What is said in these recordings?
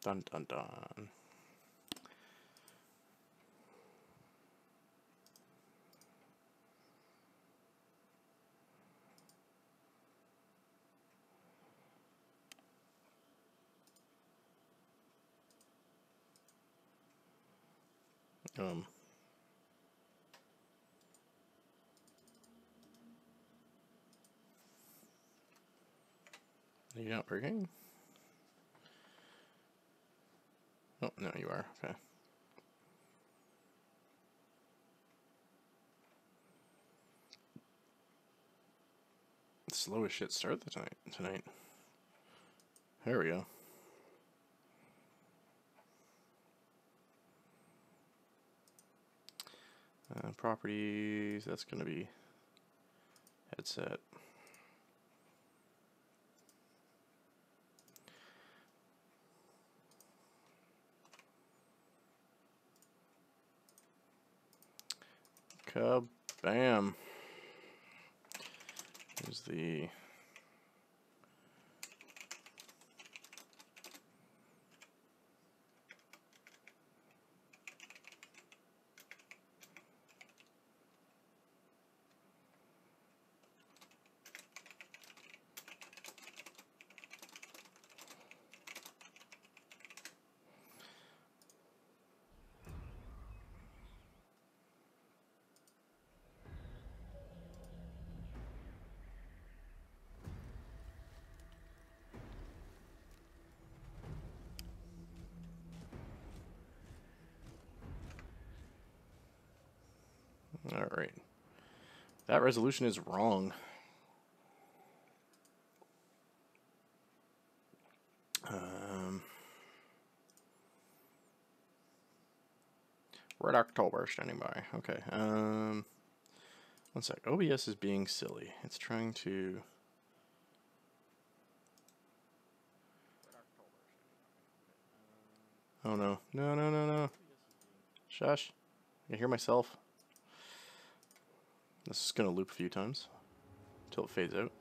Dun dun dun. You're not working? Oh, no, you are. Okay. Slow as shit start the tonight. There we go. Properties, that's going to be headset. Kabam. Here's the Alright. That resolution is wrong. Red October standing by. Okay. One sec. OBS is being silly. It's trying to... Oh no. No, no, no, no. Shush. I can hear myself. This is going to loop a few times until it fades out.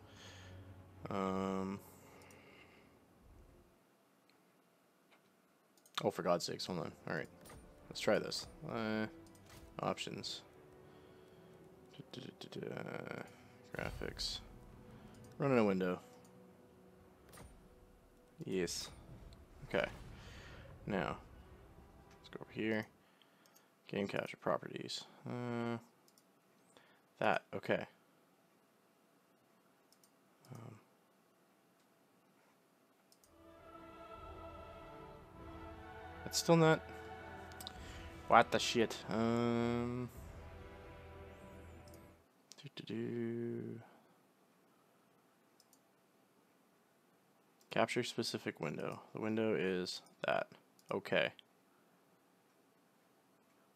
Oh, for God's sakes, hold on. Alright, let's try this. Options. Graphics. Running a window. Yes. Okay. Now, let's go over here. Game capture properties. That, okay. It's still not. What the shit? Capture specific window. The window is that. Okay.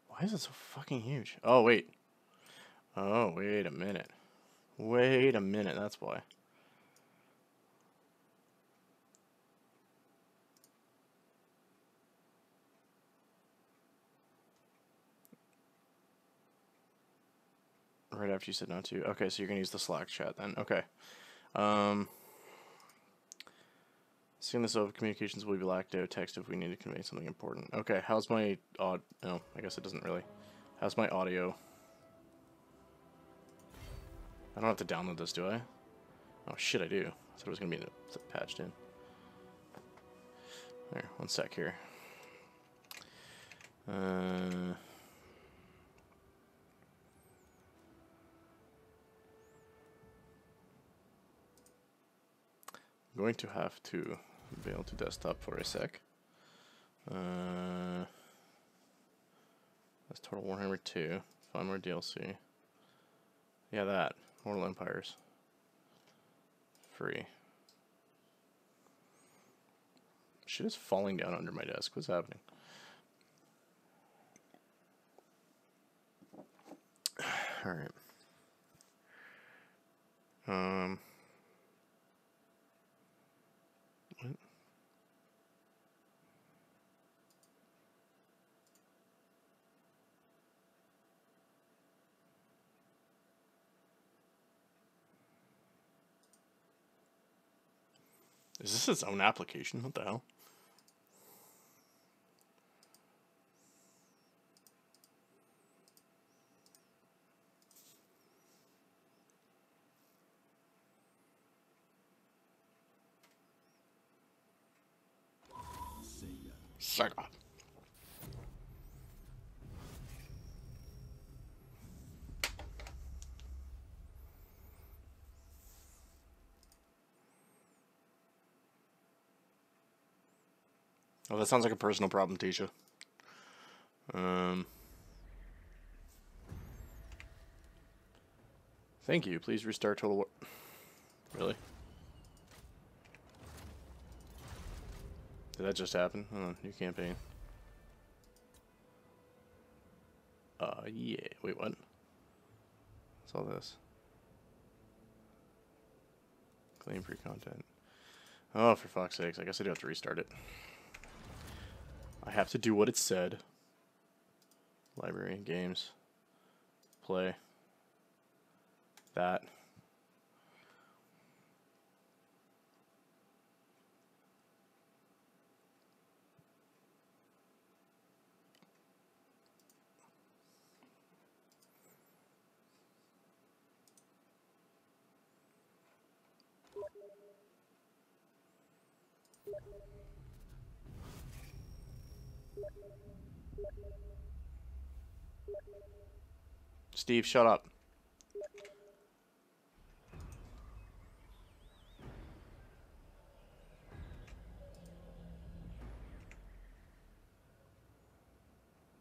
Why is it so fucking huge? Oh, wait. Oh, wait a minute. Wait a minute, that's why. Right after you said not to. Okay, so you're gonna use the Slack chat then. Okay. Seeing this over communications will be blacked out. Text if we need to convey something important. Okay, how's my no, I guess it doesn't really. How's my audio? I don't have to download this, do I? Oh shit, I do. I thought it was gonna be patched in. There, one sec here. I'm going to have to bail to desktop for a sec. That's Total Warhammer 2. Find more DLC. Yeah, that. Mortal Empires. Free. Shit is falling down under my desk. What's happening? Alright. What? Is this its own application? What the hell? Suck up. Oh, that sounds like a personal problem, Tisha. Thank you. Please restart Total War. Really? Did that just happen? Hold on, new campaign. Yeah. Wait, what? What's all this? Claim free content. Oh, for fuck's sakes. I guess I do have to restart it. I have to do what it said. Library, games, play. That. Steve, shut up.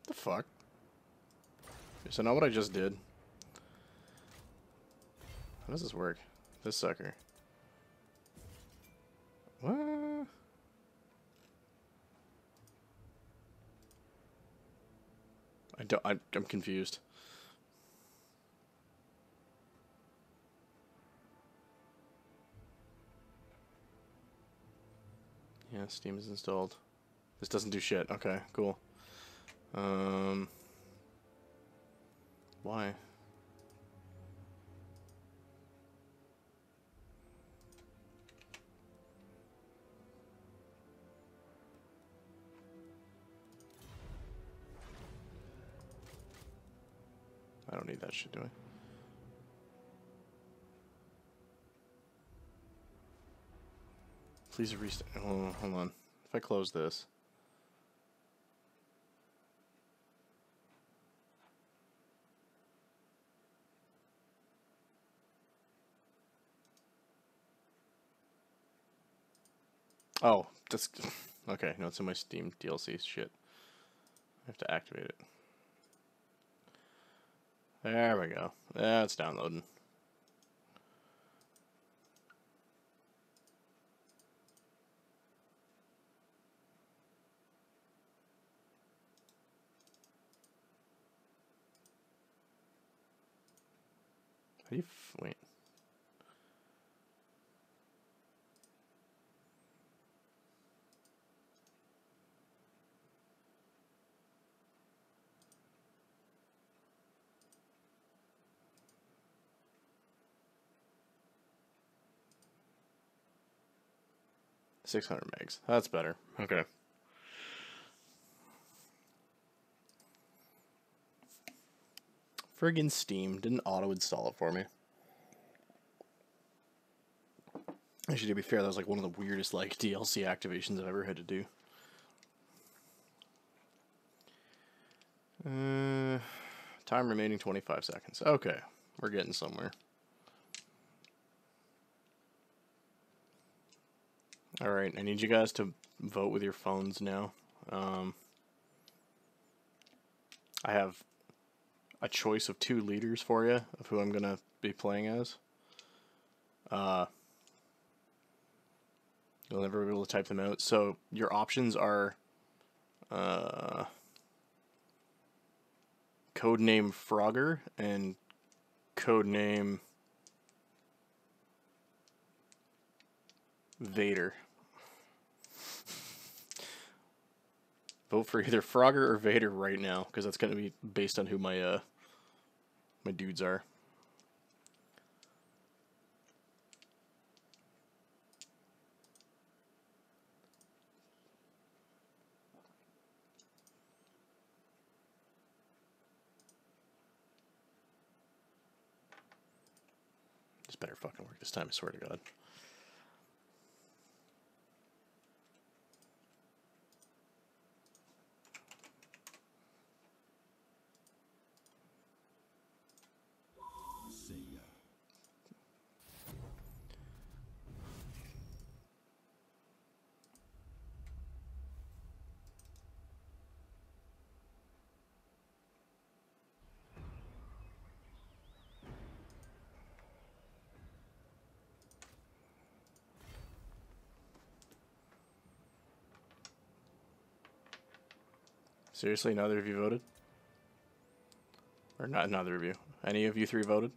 The fuck? So not what I just did. How does this work? This sucker. What? I'm confused. Yeah, Steam is installed. This doesn't do shit. Okay, cool. Why? I don't need that shit, do I? Please restart. Oh, hold on. If I close this. Oh, that's okay. No, it's in my Steam DLC shit. I have to activate it. There we go. Yeah, it's downloading. How do you wait? $600 megs. That's better. Okay. Friggin' Steam didn't auto-install it for me. Actually, to be fair, that was like one of the weirdest like DLC activations I've ever had to do. Time remaining 25 seconds. Okay, we're getting somewhere. Alright, I need you guys to vote with your phones now. I have a choice of 2 leaders for you of who I'm going to be playing as. You'll never be able to type them out. So your options are codename Frogger and codename Vader. Vote for either Frogger or Vader right now, because that's going to be based on who my my dudes are. This better fucking work this time, I swear to God. Seriously, neither of you voted? Or not neither of you. Any of you three voted?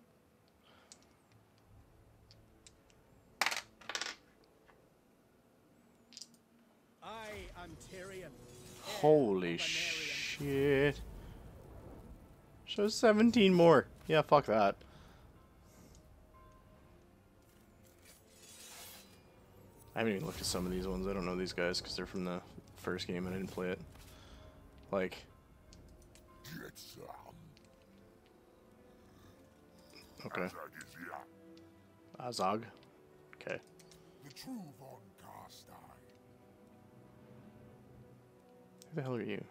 I am Tyrion. Holy shit. Show 17 more. Yeah, fuck that. I haven't even looked at some of these ones. I don't know these guys because they're from the first game and I didn't play it. Like... Okay. Azog. Okay. The true Von Carstai. Who the hell are you?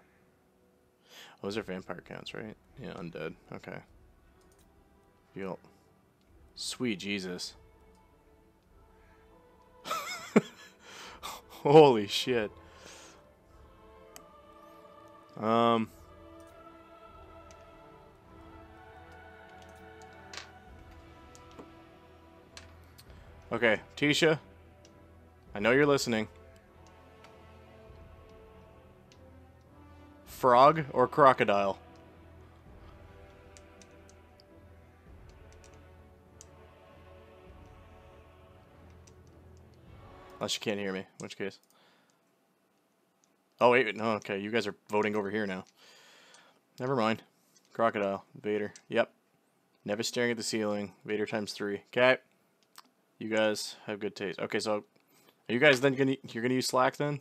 Oh, those are vampire counts, right? Yeah, undead. Okay. Feel. Sweet Jesus. Holy shit. Okay, Tisha. I know you're listening. Frog or crocodile? Unless you can't hear me, in which case. Oh, wait, no, okay, you guys are voting over here now. Never mind. Crocodile, Vader, yep. Never staring at the ceiling, Vader times 3. Okay. You guys have good taste. Okay, so, are you guys then you're gonna use Slack then?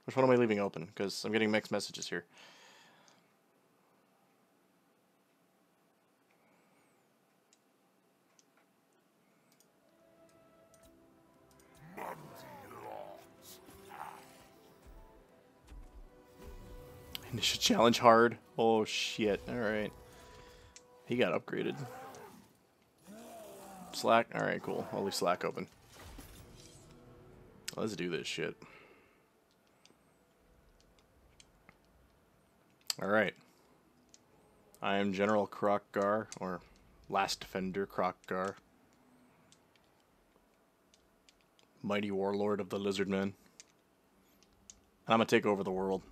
Which one am I leaving open? Because I'm getting mixed messages here. Initial challenge hard. Oh shit. Alright. He got upgraded. Slack? Alright, cool. I'll leave Slack open. Let's do this shit. Alright. I am General Krokgar, or Last Defender Krokgar. Mighty Warlord of the Lizardmen. And I'm gonna take over the world.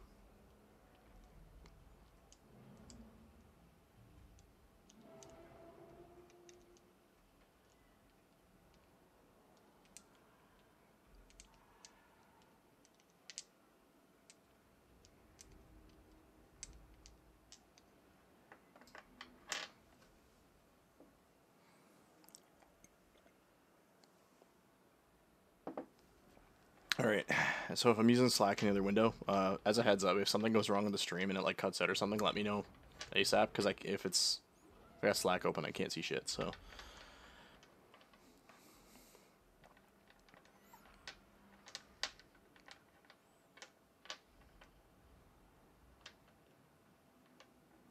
Alright, so if I'm using Slack in the other window, as a heads up, if something goes wrong in the stream and it like cuts out or something, let me know ASAP, because like if I got Slack open, I can't see shit, so.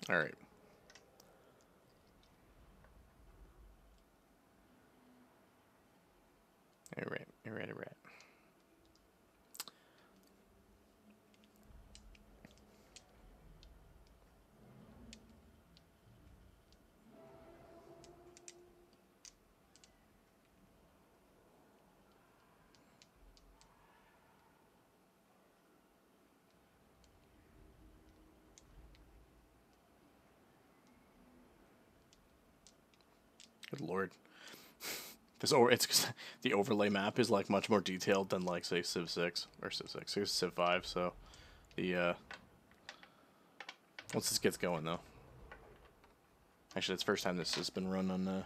Alright. Alright. Good lord. It's the overlay map is like much more detailed than like say Civ 6 or Civ 5. So the once this gets going though, actually it's the first time this has been run on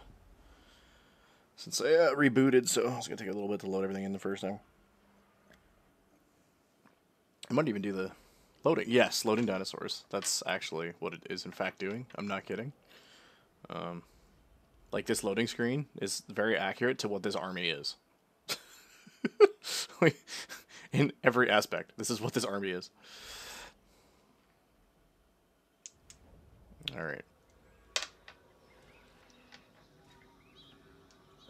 since I rebooted. So it's gonna take a little bit to load everything in the first time. I might even do the loading. Yes, loading dinosaurs. That's actually what it is in fact doing. I'm not kidding. Like, this loading screen is very accurate to what this army is. Like, in every aspect, this is what this army is. Alright.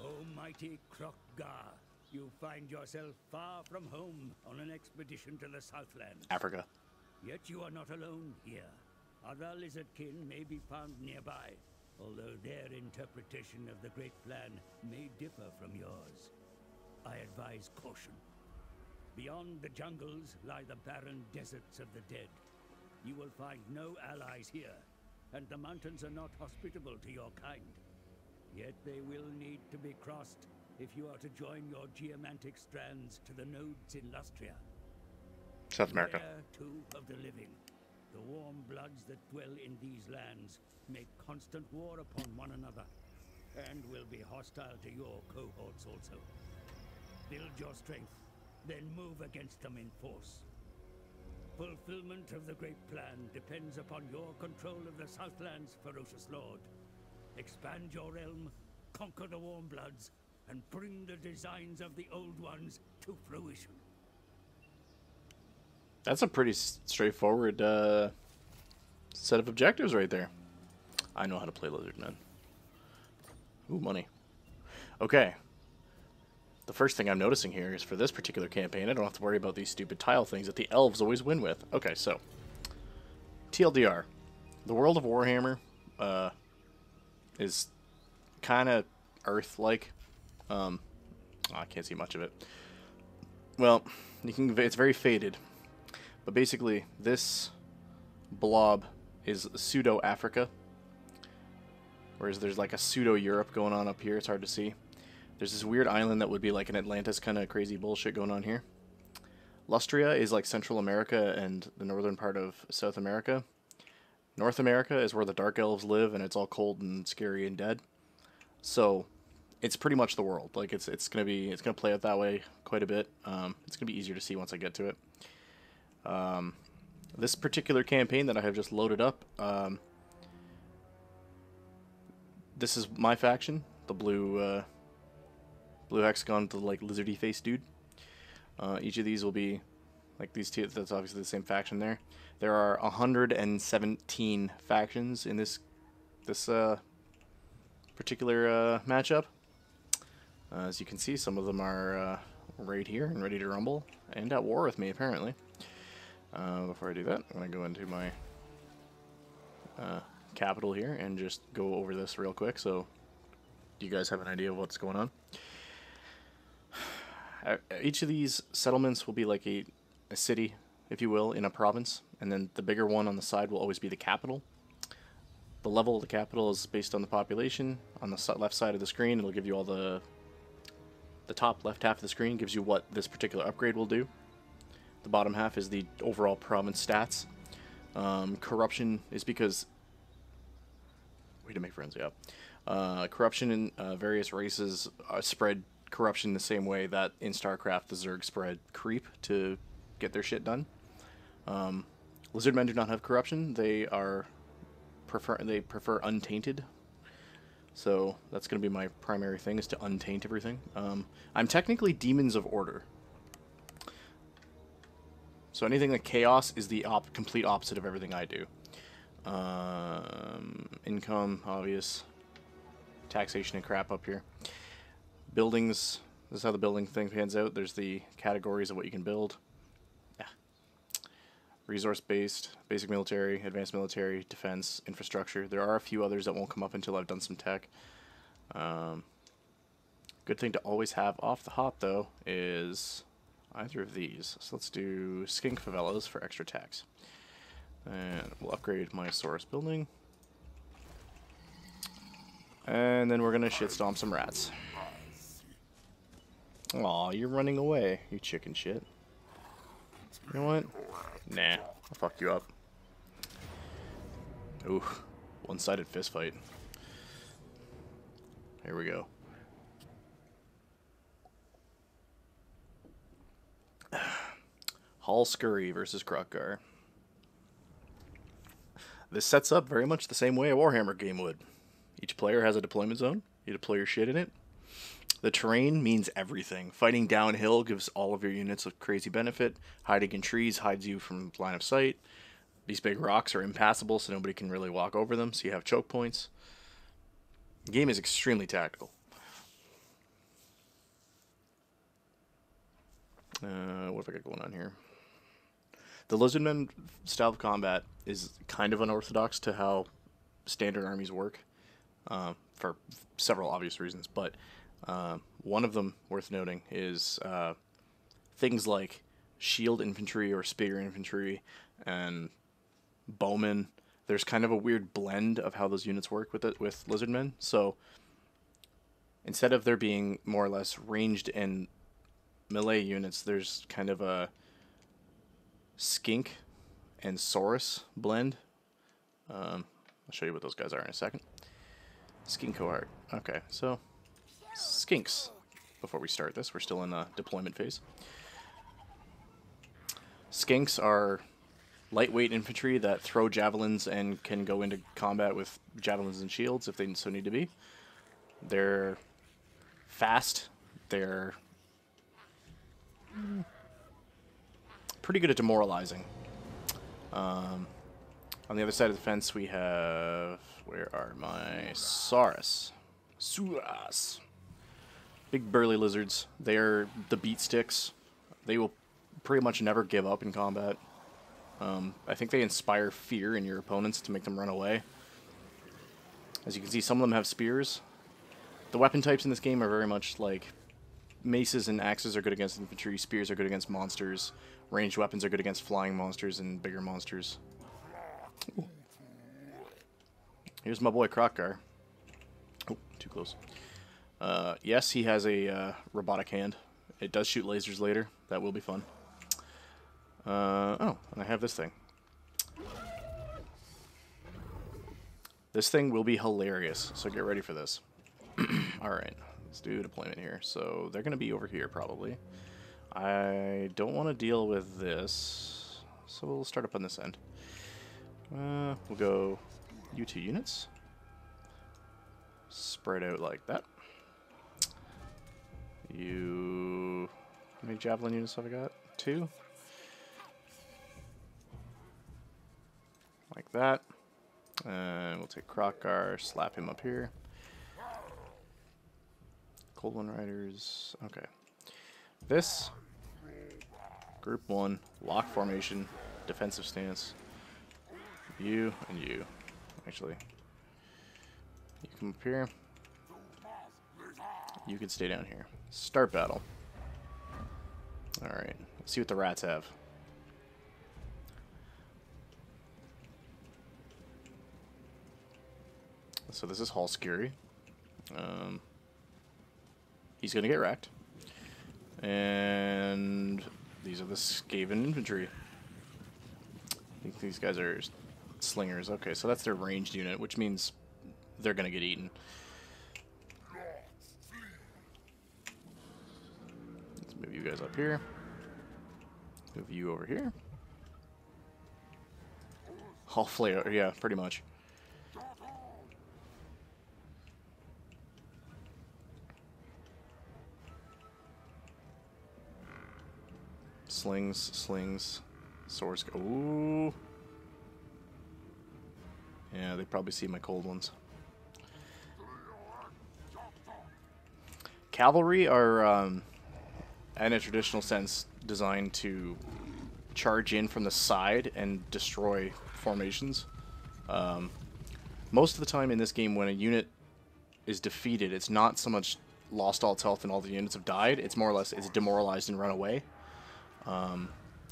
O mighty Krokgar, you find yourself far from home on an expedition to the Southlands. Africa. Yet you are not alone here. Other lizardkin may be found nearby, although their interpretation of the Great Plan may differ from yours. I advise caution. Beyond the jungles lie the barren deserts of the dead. You will find no allies here, and the mountains are not hospitable to your kind. Yet they will need to be crossed if you are to join your geomantic strands to the nodes in Lustria. South America. There, too, of the living. The warm bloods that dwell in these lands make constant war upon one another, and will be hostile to your cohorts also. Build your strength, then move against them in force. Fulfillment of the Great Plan depends upon your control of the Southland's ferocious lord. Expand your realm, conquer the warm bloods, and bring the designs of the old ones to fruition. That's a pretty straightforward set of objectives right there. I know how to play Lizardmen. Ooh, money. Okay. The first thing I'm noticing here is for this particular campaign, I don't have to worry about these stupid tile things that the elves always win with. Okay, so. TLDR. The world of Warhammer is kind of Earth-like. I can't see much of it. Well, it's very faded. But basically, this blob is pseudo-Africa. Whereas there's like a pseudo-Europe going on up here. It's hard to see. There's this weird island that would be like an Atlantis kind of crazy bullshit going on here. Lustria is like Central America and the northern part of South America. North America is where the Dark Elves live, and it's all cold and scary and dead. So, it's pretty much the world. Like it's gonna play out that way quite a bit. It's gonna be easier to see once I get to it. This particular campaign that I have just loaded up, this is my faction, the blue hexagon, the like lizardy face dude. Each of these will be like these two. That's obviously the same faction there. There are 117 factions in this particular matchup. As you can see, some of them are right here and ready to rumble and at war with me apparently. Before I do that, I'm going to go into my capital here and just go over this real quick so you guys have an idea of what's going on. Each of these settlements will be like a city, if you will, in a province, and then the bigger one on the side will always be the capital. The level of the capital is based on the population. On the left side of the screen, it'll give you all the top left half of the screen gives you what this particular upgrade will do. The bottom half is the overall province stats. Corruption is because... Way to make friends, yeah. Corruption in various races spread corruption the same way that in StarCraft the Zerg spread creep to get their shit done. Lizardmen do not have corruption. They prefer untainted. So that's going to be my primary thing, is to untaint everything. I'm technically Demons of Order. So anything like chaos is the complete opposite of everything I do. Income, obvious. Taxation and crap up here. Buildings, this is how the building thing pans out. There's the categories of what you can build. Yeah. Resource-based, basic military, advanced military, defense, infrastructure. There are a few others that won't come up until I've done some tech. Good thing to always have off the hop, though, is either of these. So let's do skink favelas for extra tax. And we'll upgrade my source building. And then we're going to shit stomp some rats. Aw, you're running away, you chicken shit. You know what? Nah, I'll fuck you up. Ooh, one-sided fist fight. Here we go. Hall Scurry versus Krokgar. This sets up very much the same way a Warhammer game would. Each player has a deployment zone. You deploy your shit in it. The terrain means everything. Fighting downhill gives all of your units a crazy benefit. Hiding in trees hides you from line of sight. These big rocks are impassable, so nobody can really walk over them, so you have choke points. The game is extremely tactical. What have I got going on here? The Lizardmen style of combat is kind of unorthodox to how standard armies work, for several obvious reasons, but one of them worth noting is things like shield infantry or spear infantry and bowmen. There's kind of a weird blend of how those units work with lizardmen. So instead of there being more or less ranged and melee units, there's kind of a skink and saurus blend. I'll show you what those guys are in a second. Skink cohort. Okay, so skinks. Before we start this, we're still in the deployment phase. Skinks are lightweight infantry that throw javelins and can go into combat with javelins and shields if they so need to be. They're fast. They're pretty good at demoralizing. On the other side of the fence, we have... Where are my Saurus? Suras. Big burly lizards. They're the beat sticks. They will pretty much never give up in combat. I think they inspire fear in your opponents to make them run away. As you can see, some of them have spears. The weapon types in this game are very much like maces and axes are good against infantry, spears are good against monsters, ranged weapons are good against flying monsters and bigger monsters. Ooh. Here's my boy Krokgar. Oh, too close. Yes, he has a robotic hand. It does shoot lasers later. That will be fun. Oh, and I have this thing. This thing will be hilarious, so get ready for this. Alright, let's do deployment here. So they're going to be over here, probably. I don't want to deal with this, so we'll start up on this end. We'll go U2 units. Spread out like that. How many javelin units have I got? 2? Like that. And we'll take Krokgar, slap him up here. Cold One Riders. Okay. This, group 1, lock formation, defensive stance. You and you. Actually, you come up here. You can stay down here. Start battle. Alright, let's see what the rats have. So this is Hallskiri. He's going to get wrecked. And these are the Skaven infantry. I think these guys are slingers. Okay, so that's their ranged unit, which means they're going to get eaten. Let's move you guys up here. Move you over here. All flare, yeah, pretty much. Slings, swords. Ooh. Yeah, they probably see my cold ones. Cavalry are, in a traditional sense, designed to charge in from the side and destroy formations. Most of the time in this game, when a unit is defeated, it's not so much lost all its health and all the units have died. It's more or less it's demoralized and run away.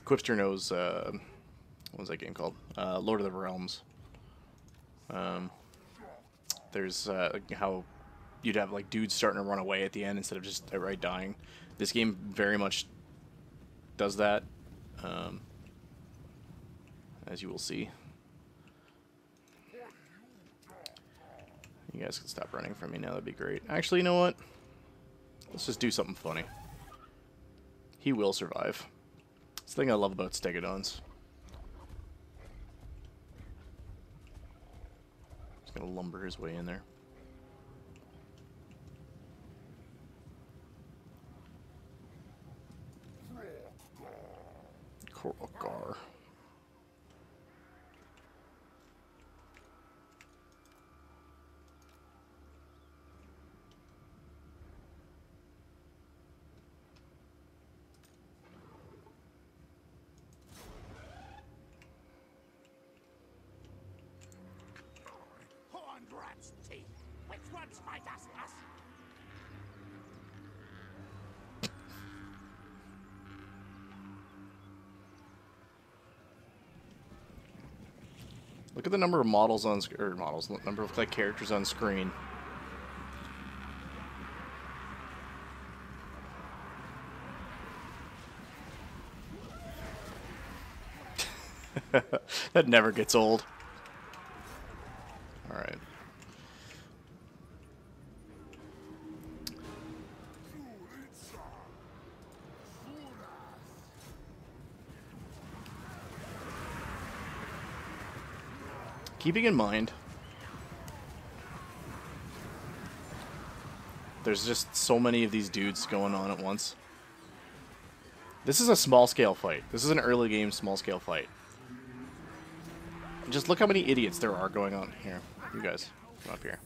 Quipster knows, what was that game called? Lord of the Realms. There's how you'd have like dudes starting to run away at the end instead of just outright dying. This game very much does that, as you will see. You guys can stop running from me now, that'd be great. Actually, you know what? Let's just do something funny. He will survive. That's the thing I love about Stegodons. He's gonna lumber his way in there. Krokgar. Horned rat's teeth. Which one smite us? Look at the number of models on or models, number of like characters on screen. That never gets old. All right. Keeping in mind, there's just so many of these dudes going on at once. This is a small-scale fight. This is an early game small-scale fight. Just look how many idiots there are going on here. You guys, come up here.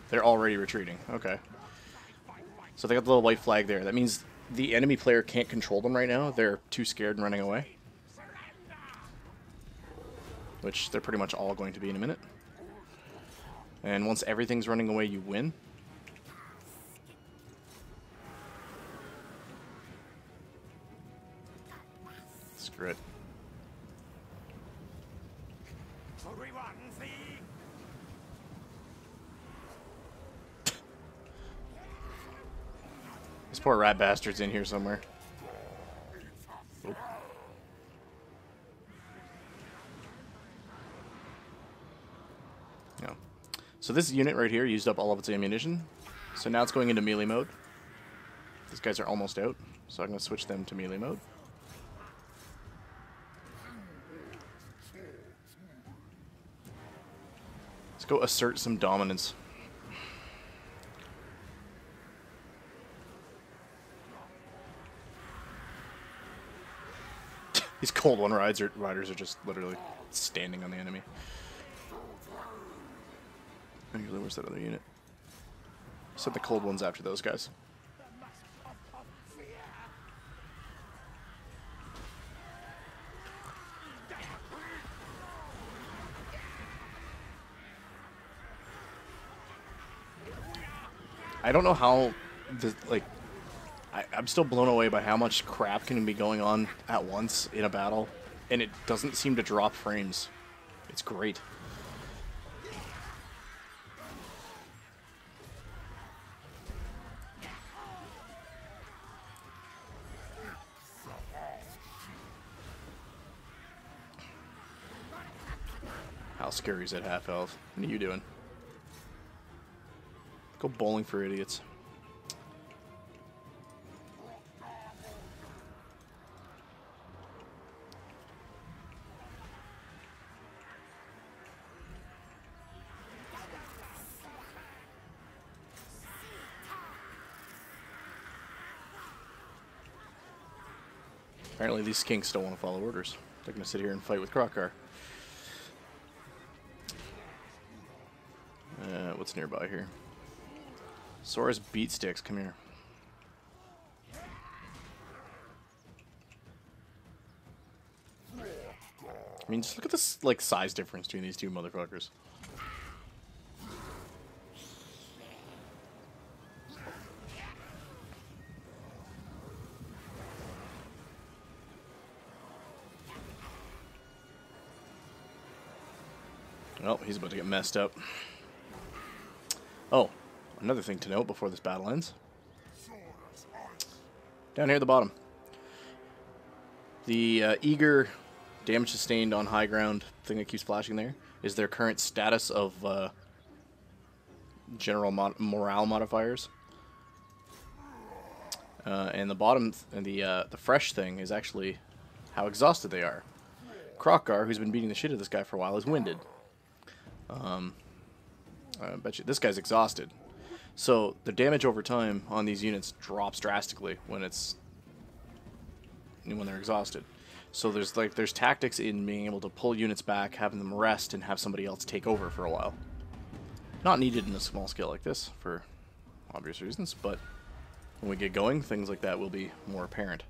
They're already retreating. Okay. So they got the little white flag there. That means the enemy player can't control them right now. They're too scared and running away. Which they're pretty much all going to be in a minute. And once everything's running away, you win. Screw it. This poor rat bastard's in here somewhere. Oop. No. So this unit right here used up all of its ammunition. So now it's going into melee mode. These guys are almost out, so I'm going to switch them to melee mode. Let's go assert some dominance. These Cold One riders are just literally standing on the enemy. Usually, where's that other unit? Send the Cold Ones after those guys. I don't know how, I'm still blown away by how much crap can be going on at once in a battle, and it doesn't seem to drop frames. It's great. How scary is that half health? What are you doing? Go bowling for idiots. Apparently these skinks don't want to follow orders. They're going to sit here and fight with Krokkar. What's nearby here? Sora's beat sticks, come here. I mean, just look at this, like, size difference between these two motherfuckers. Oh, he's about to get messed up. Oh, another thing to note before this battle ends. Down here at the bottom. The eager damage sustained on high ground thing that keeps flashing there is their current status of general morale modifiers. And the bottom, the fresh thing is actually how exhausted they are. Krokkar, who's been beating the shit out of this guy for a while, is winded. I bet you this guy's exhausted. So the damage over time on these units drops drastically when they're exhausted. So there's tactics in being able to pull units back, having them rest, and have somebody else take over for a while. Not needed in a small scale like this for obvious reasons, but when we get going, things like that will be more apparent.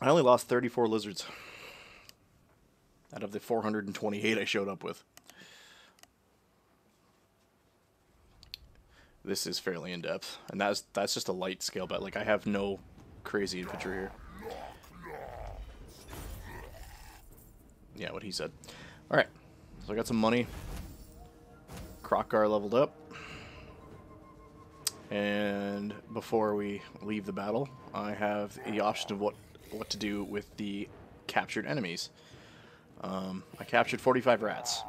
I only lost 34 lizards out of the 428 I showed up with. This is fairly in-depth, and that's just a light scale bet. Like, I have no crazy infantry here. Yeah, what he said. Alright, so I got some money. Krokkar leveled up. And before we leave the battle, I have the option of what to do with the captured enemies. I captured 45 rats.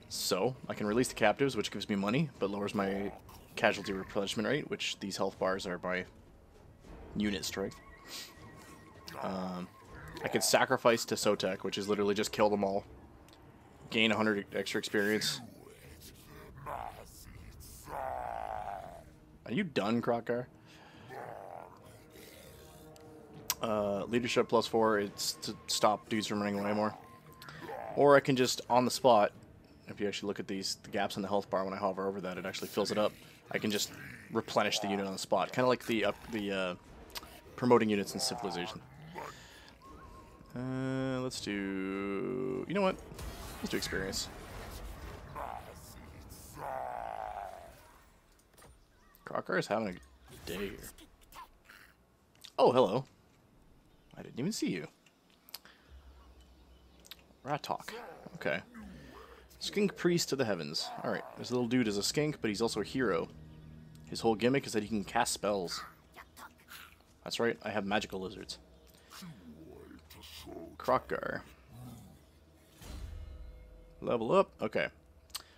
So, I can release the captives, which gives me money, but lowers my casualty replenishment rate, which these health bars are by unit strength. I can sacrifice to Sotek, which is literally just kill them all. Gain 100 extra experience. Are you done, Krokkar? Leadership +4, it's to stop dudes from running away more. Or I can just, on the spot, if you actually look at the gaps in the health bar, when I hover over that, it actually fills it up. I can just replenish the unit on the spot. Kind of like the promoting units in Civilization. Let's do... You know what? Let's do experience. Krokkar is having a day here. Oh, hello. I didn't even see you. Rat talk. Okay. Skink Priest to the Heavens. Alright, this little dude is a skink, but he's also a hero. His whole gimmick is that he can cast spells. That's right, I have magical lizards. Krokkar. Level up. Okay.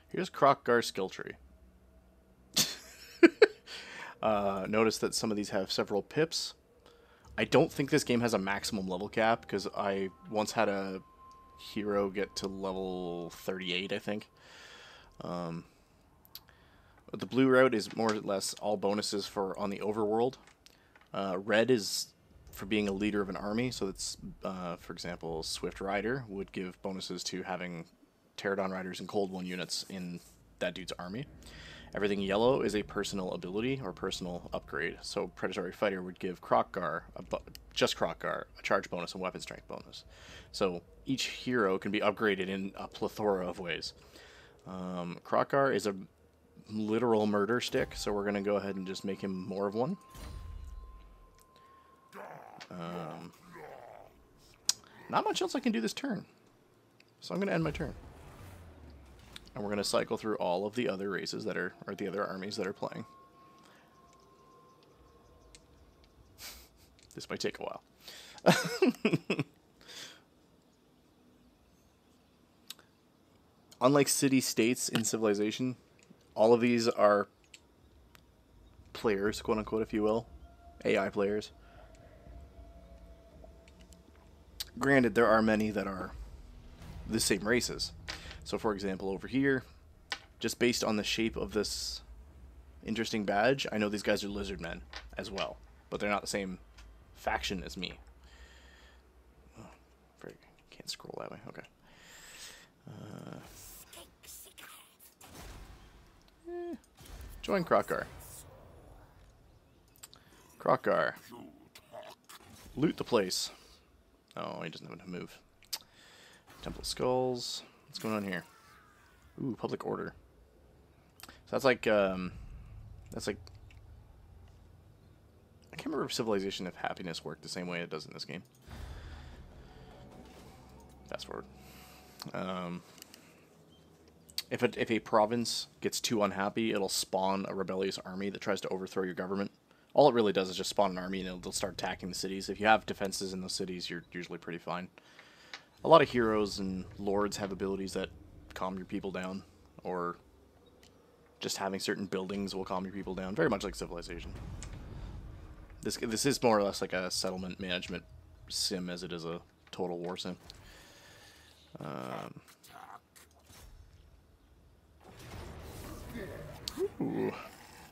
Here's Krokkar's skill tree. Notice that some of these have several pips. I don't think this game has a maximum level cap, because I once had a hero get to level 38, I think. The blue route is more or less all bonuses for on the overworld. Red is for being a leader of an army, so that's, for example, Swift Rider would give bonuses to having Pterodon Riders and Cold One units in that dude's army. Everything yellow is a personal ability or personal upgrade, so Predatory Fighter would give Krokkar, just Krokkar, a charge bonus and weapon strength bonus. So each hero can be upgraded in a plethora of ways. Krokkar is a literal murder stick, so we're going to go ahead and just make him more of one. Not much else I can do this turn, so I'm going to end my turn. And we're going to cycle through all of the other races that are, or the other armies that are playing. This might take a while. Unlike city-states in Civilization, all of these are players, quote-unquote, if you will. AI players. Granted, there are many that are the same races. So, for example, over here, just based on the shape of this interesting badge, I know these guys are lizard men as well, but they're not the same faction as me. Oh, can't scroll that way. Okay. Join Krokkar. Krokkar. Loot the place. Oh, he doesn't have to move. Temple of Skulls. What's going on here? Ooh, public order. So that's like I can't remember if Civilization of Happiness worked the same way it does in this game. Fast forward. If a province gets too unhappy, it'll spawn a rebellious army that tries to overthrow your government. All it really does is just spawn an army and it'll start attacking the cities. If you have defenses in those cities, you're usually pretty fine. A lot of heroes and lords have abilities that calm your people down, or just having certain buildings will calm your people down, very much like Civilization. This is more or less like a settlement management sim as it is a total war sim. Ooh,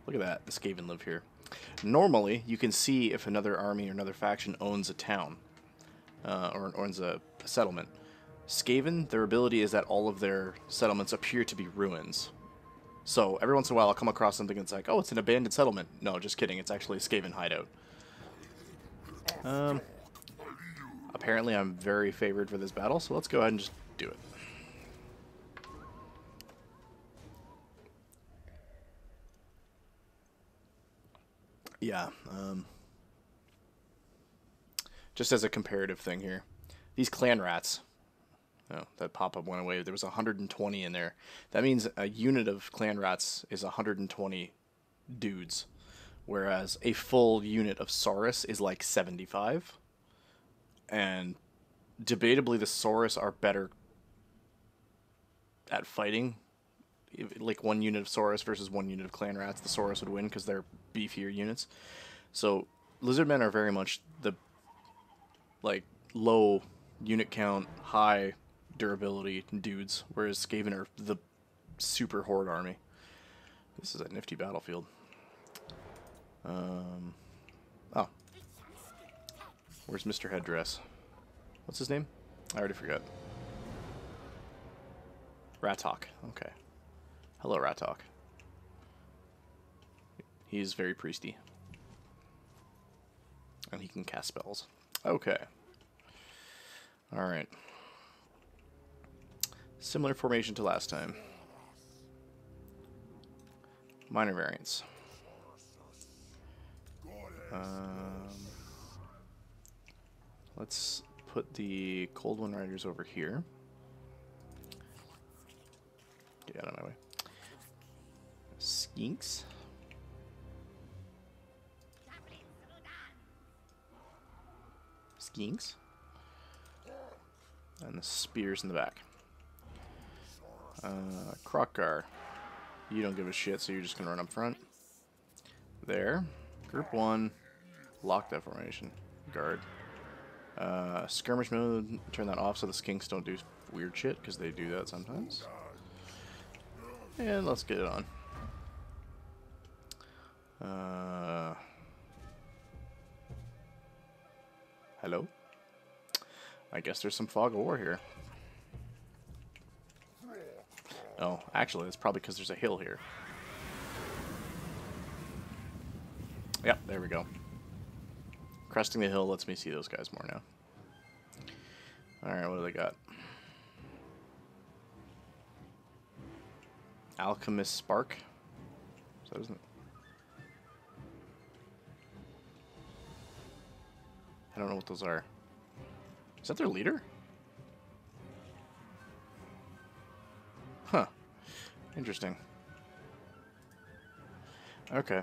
look at that, the Skaven live here. Normally, you can see if another army or another faction owns a town, or owns a settlement. Skaven, their ability is that all of their settlements appear to be ruins. So every once in a while I'll come across something that's like, oh, it's an abandoned settlement. No, just kidding, it's actually a Skaven hideout. Apparently I'm very favored for this battle, so let's go ahead and just do it. Yeah, just as a comparative thing here. These clan rats, Oh, that pop-up went away. There was 120 in there. That means a unit of clan rats is 120 dudes, whereas a full unit of Saurus is like 75. And debatably, the Saurus are better at fighting. Like one unit of Saurus versus one unit of clan rats, the Saurus would win because they're beefier units. So lizardmen are very much the like low unit count, high durability dudes, whereas Skaven are the super horde army. This is a nifty battlefield. Oh. Where's Mr. Headdress? What's his name? I already forgot. Ratok. Okay. Hello, Ratok. He's very priesty. And he can cast spells. Okay. Alright. Similar formation to last time. Minor variants. Let's put the Cold One Riders over here. Get out of my way. Skinks. Skinks. And the spears in the back. Krokgar. You don't give a shit, so you're just gonna run up front. There. Group 1. Lock that formation. Guard. Skirmish mode, turn that off so the skinks don't do weird shit, because they do that sometimes. And let's get it on. Hello? I guess there's some fog of war here. Oh, actually, it's probably because there's a hill here. Yep, there we go. Cresting the hill lets me see those guys more now. Alright, what do they got? Alchemist Spark? So isn't it? I don't know what those are. Is that their leader? Huh. Interesting. Okay.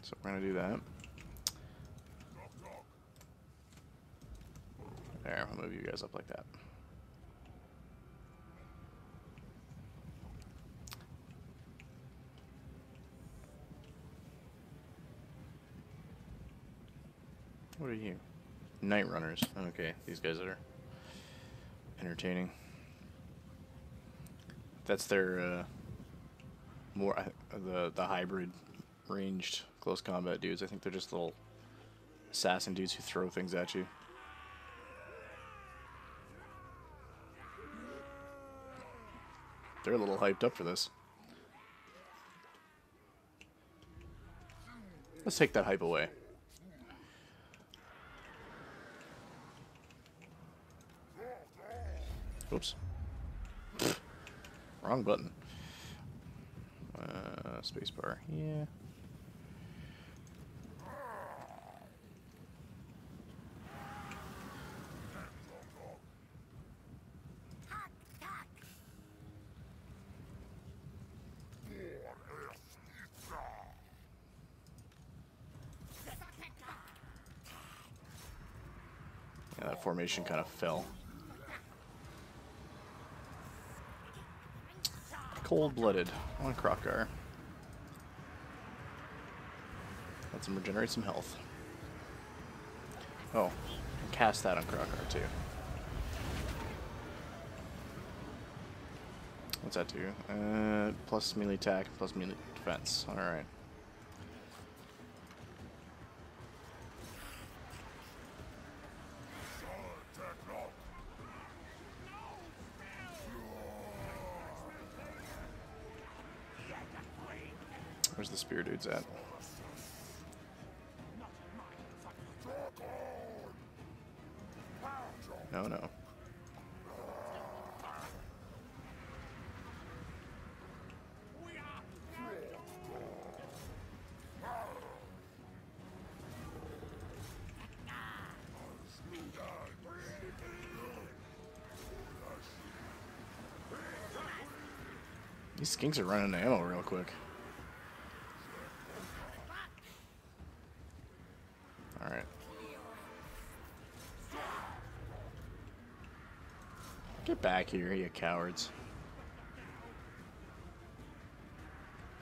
So we're gonna do that. There, I'll move you guys up like that. What are you? Night Runners. Okay, these guys are entertaining. That's their more the hybrid ranged close combat dudes. I think they're just little assassin dudes who throw things at you. They're a little hyped up for this. Let's take that hype away. Oops. Wrong button. Spacebar. Yeah. Yeah, that formation kind of fell. Cold-blooded. On Krokgar. Let's him regenerate some health. Oh, and cast that on Krokgar too. What's that do? Plus melee attack, plus melee defense. Alright. Where's the spear dudes at? No, no. These skinks are running out of ammo real quick. Alright. Get back here, you cowards.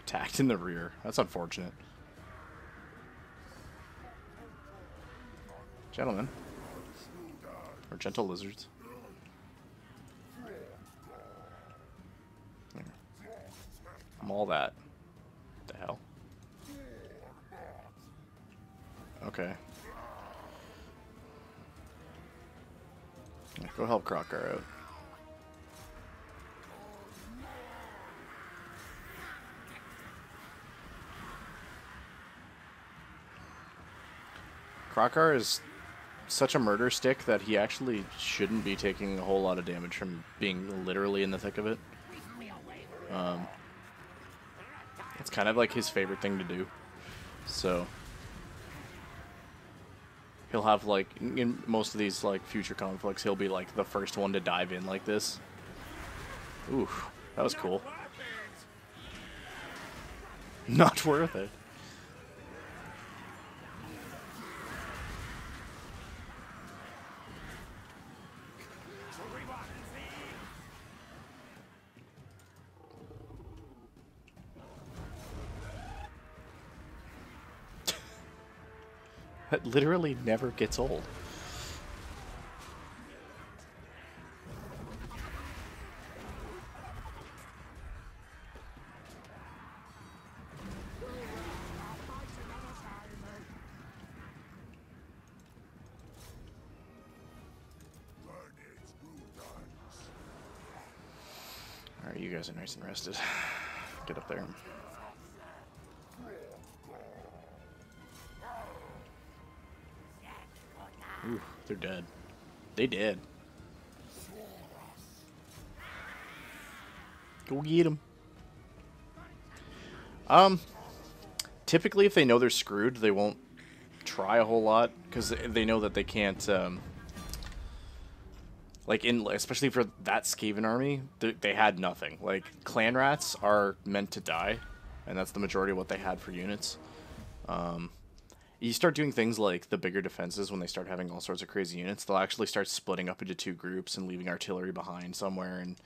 Attacked in the rear. That's unfortunate. Gentlemen. Or gentle lizards. Here. I'm all that. What the hell? Okay. Yeah, go help Crocker out. Crocker is such a murder stick that he actually shouldn't be taking a whole lot of damage from being literally in the thick of it. It's kind of like his favorite thing to do. So he'll have, like, in most of these, like, future conflicts, he'll be, like, the first one to dive in like this. Ooh, that was cool. Not worth it. That literally never gets old. Alright, you guys are nice and rested. Get up there. Ooh, they're dead. They did. Go get them. Typically, if they know they're screwed, they won't try a whole lot because they know that they can't. Like especially for that Skaven army, they had nothing. Like clan rats are meant to die, and that's the majority of what they had for units. You start doing things like the bigger defenses when they start having all sorts of crazy units. They'll actually start splitting up into two groups and leaving artillery behind somewhere. And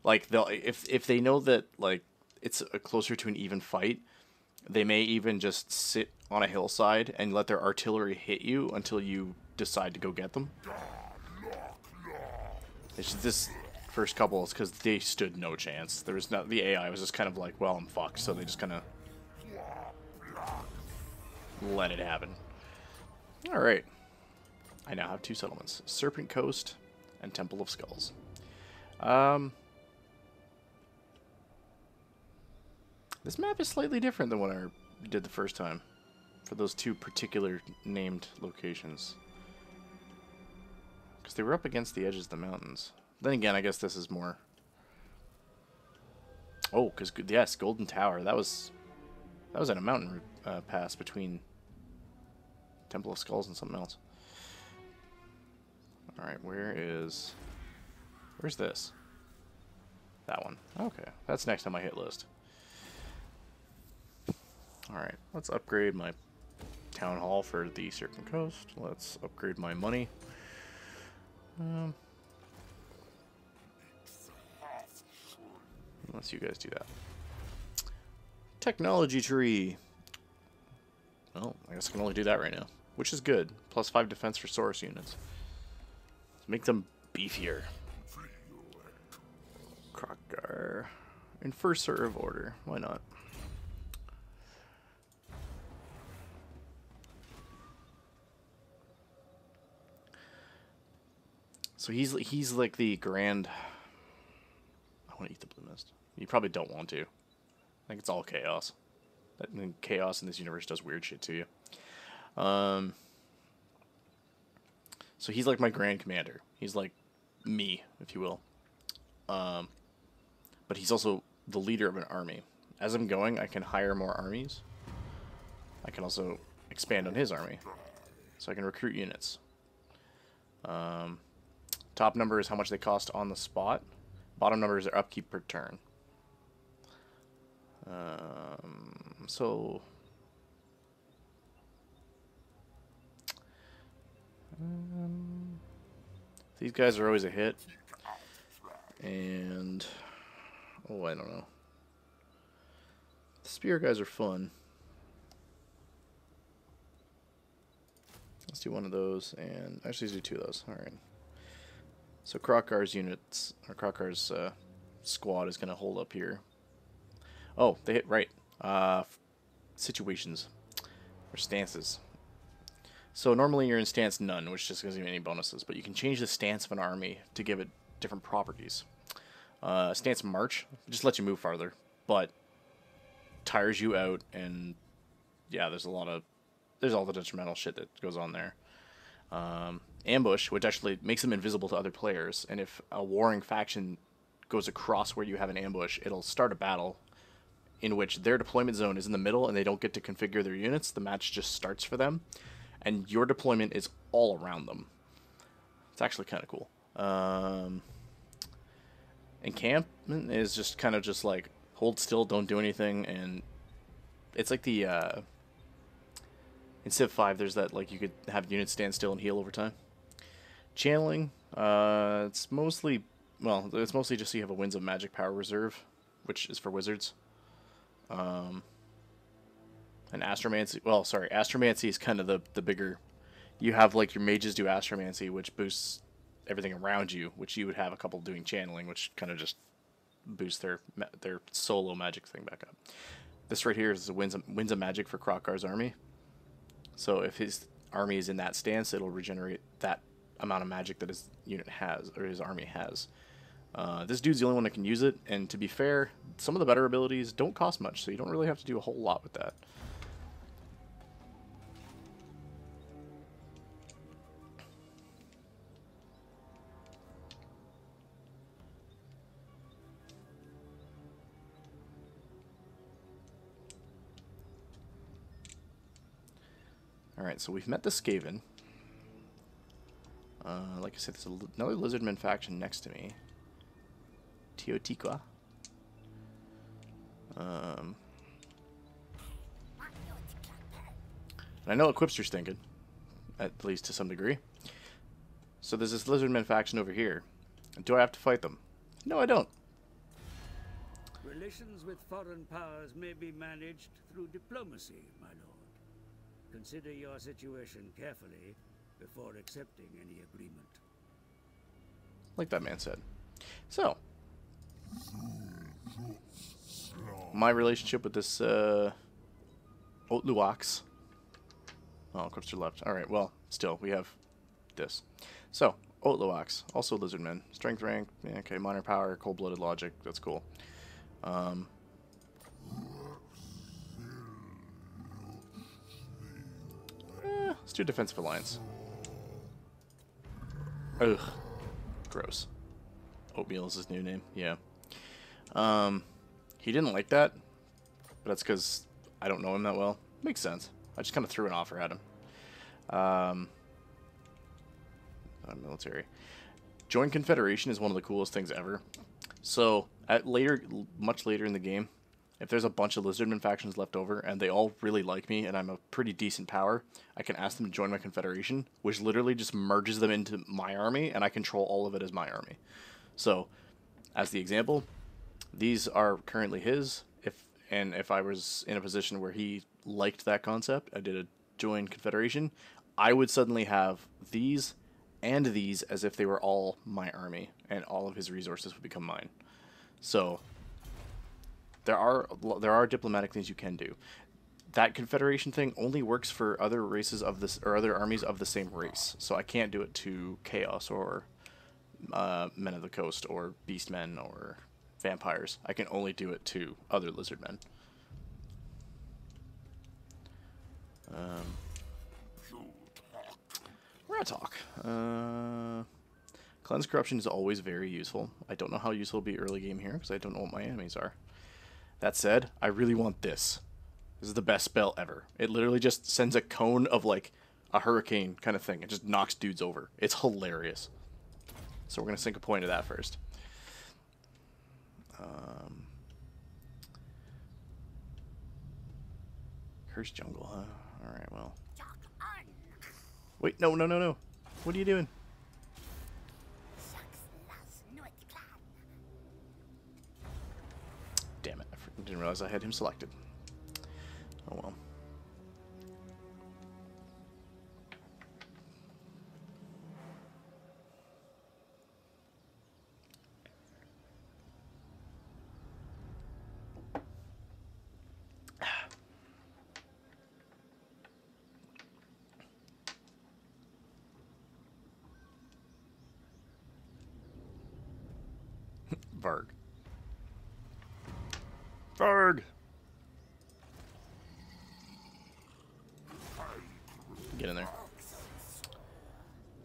like they'll if they know that like it's closer to an even fight, they may even just sit on a hillside and let their artillery hit you until you decide to go get them. It's just this first couple is because they stood no chance. There was not the AI was just kind of like, well, I'm fucked, so they just kind of let it happen. All right, I now have two settlements: Serpent Coast and Temple of Skulls. This map is slightly different than what I did the first time for those two particular named locations. Because they were up against the edges of the mountains. Then again, I guess this is more... Oh, because, yes, Golden Tower. That was at a mountain pass between Temple of Skulls and something else. Alright, where's this? That one. Okay, that's next on my hit list. Alright, let's upgrade my town hall for the Serpent Coast. Let's upgrade my money. Unless you guys do that. Technology tree. Well, I guess I can only do that right now, which is good. Plus 5 defense for source units. Let's make them beefier. Crocker. In first sort of order. Why not? So he's like the grand... I want to eat the blue mist. You probably don't want to. I think it's all chaos. Chaos in this universe does weird shit to you. So he's like my grand commander. He's like me, if you will. But he's also the leader of an army. As I'm going, I can hire more armies. I can also expand on his army. So I can recruit units. Top number is how much they cost on the spot. Bottom number is their upkeep per turn. So these guys are always a hit, and oh, I don't know. The spear guys are fun. Let's do one of those, and actually let's do two of those. All right. So Krokkar's units, or Krokkar's squad is going to hold up here. Oh, they hit right. Situations or stances. So normally you're in stance none, which just gives you any bonuses, but you can change the stance of an army to give it different properties. Stance march just lets you move farther, but tires you out, and yeah, there's all the detrimental shit that goes on there. Ambush, which actually makes them invisible to other players, and if a warring faction goes across where you have an ambush, it'll start a battle in which their deployment zone is in the middle and they don't get to configure their units. The match just starts for them, and your deployment is all around them. It's actually kind of cool. Encampment is just kind of just like hold still, don't do anything, and it's like the in Civ 5 there's that like you could have units stand still and heal over time. Channeling, it's mostly just so you have a Winds of Magic power reserve, which is for wizards. And Astromancy, Astromancy is kind of the bigger. You have like your mages do Astromancy, which boosts everything around you, which you would have a couple doing channeling, which kind of just boosts their solo magic thing back up. This right here is the Winds of Magic for Krokkar's army. So if his army is in that stance, it'll regenerate that amount of magic that his unit has, or his army has. This dude's the only one that can use it, and to be fair, some of the better abilities don't cost much, so you don't really have to do a whole lot with that. Alright, so we've met the Skaven. Like I said, there's another Lizardman faction next to me. Teotihuacan. And I know what Quipster's thinking, at least to some degree. So there's this Lizardman faction over here. Do I have to fight them? No, I don't. Relations with foreign powers may be managed through diplomacy, my lord. Consider your situation carefully before accepting any agreement. Like that man said. So, my relationship with this Otluax. Oh, Quipster left. Alright, well, still, we have this. So, Otluax, also Lizardmen. Strength rank, yeah, okay, minor power, cold-blooded logic, that's cool. Let's do Defensive Alliance. Ugh. Gross. Oatmeal is his new name, yeah. He didn't like that, but that's because I don't know him that well. Makes sense. I just kind of threw an offer at him. Military. Join Confederation is one of the coolest things ever. So, much later in the game, if there's a bunch of Lizardman factions left over, and they all really like me, and I'm a pretty decent power, I can ask them to join my Confederation, which literally just merges them into my army, and I control all of it as my army. So, as the example, these are currently his. If I was in a position where he liked that concept, I did a join Confederation, I would suddenly have these and these as if they were all my army, and all of his resources would become mine. So there are diplomatic things you can do. That Confederation thing only works for other races of this, or other armies of the same race. So I can't do it to Chaos or Men of the Coast or Beastmen or Vampires. I can only do it to other Lizardmen. We're gonna talk. Cleanse Corruption is always very useful. I don't know how useful it'll be early game here, because I don't know what my enemies are. That said, I really want this. This is the best spell ever. It literally just sends a cone of, like, a hurricane kind of thing. It just knocks dudes over. It's hilarious. So we're going to sink a point to that first. Cursed jungle, huh? Alright, well. Wait, no, no, no, no. What are you doing? Damn it, I didn't realize I had him selected. Oh well. Varg. Varg! Get in there.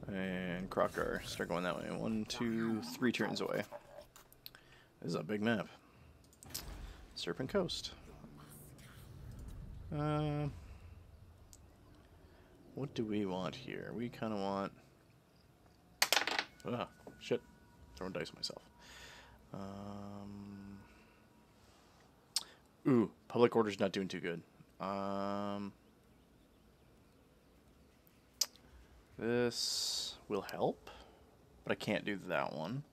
And Crocker, start going that way. 1, 2, 3 turns away. This is a big map. Serpent Coast. What do we want here? We kind of want... Ah, shit. Throwing dice myself. Ooh, public order's not doing too good. This will help, but I can't do that one.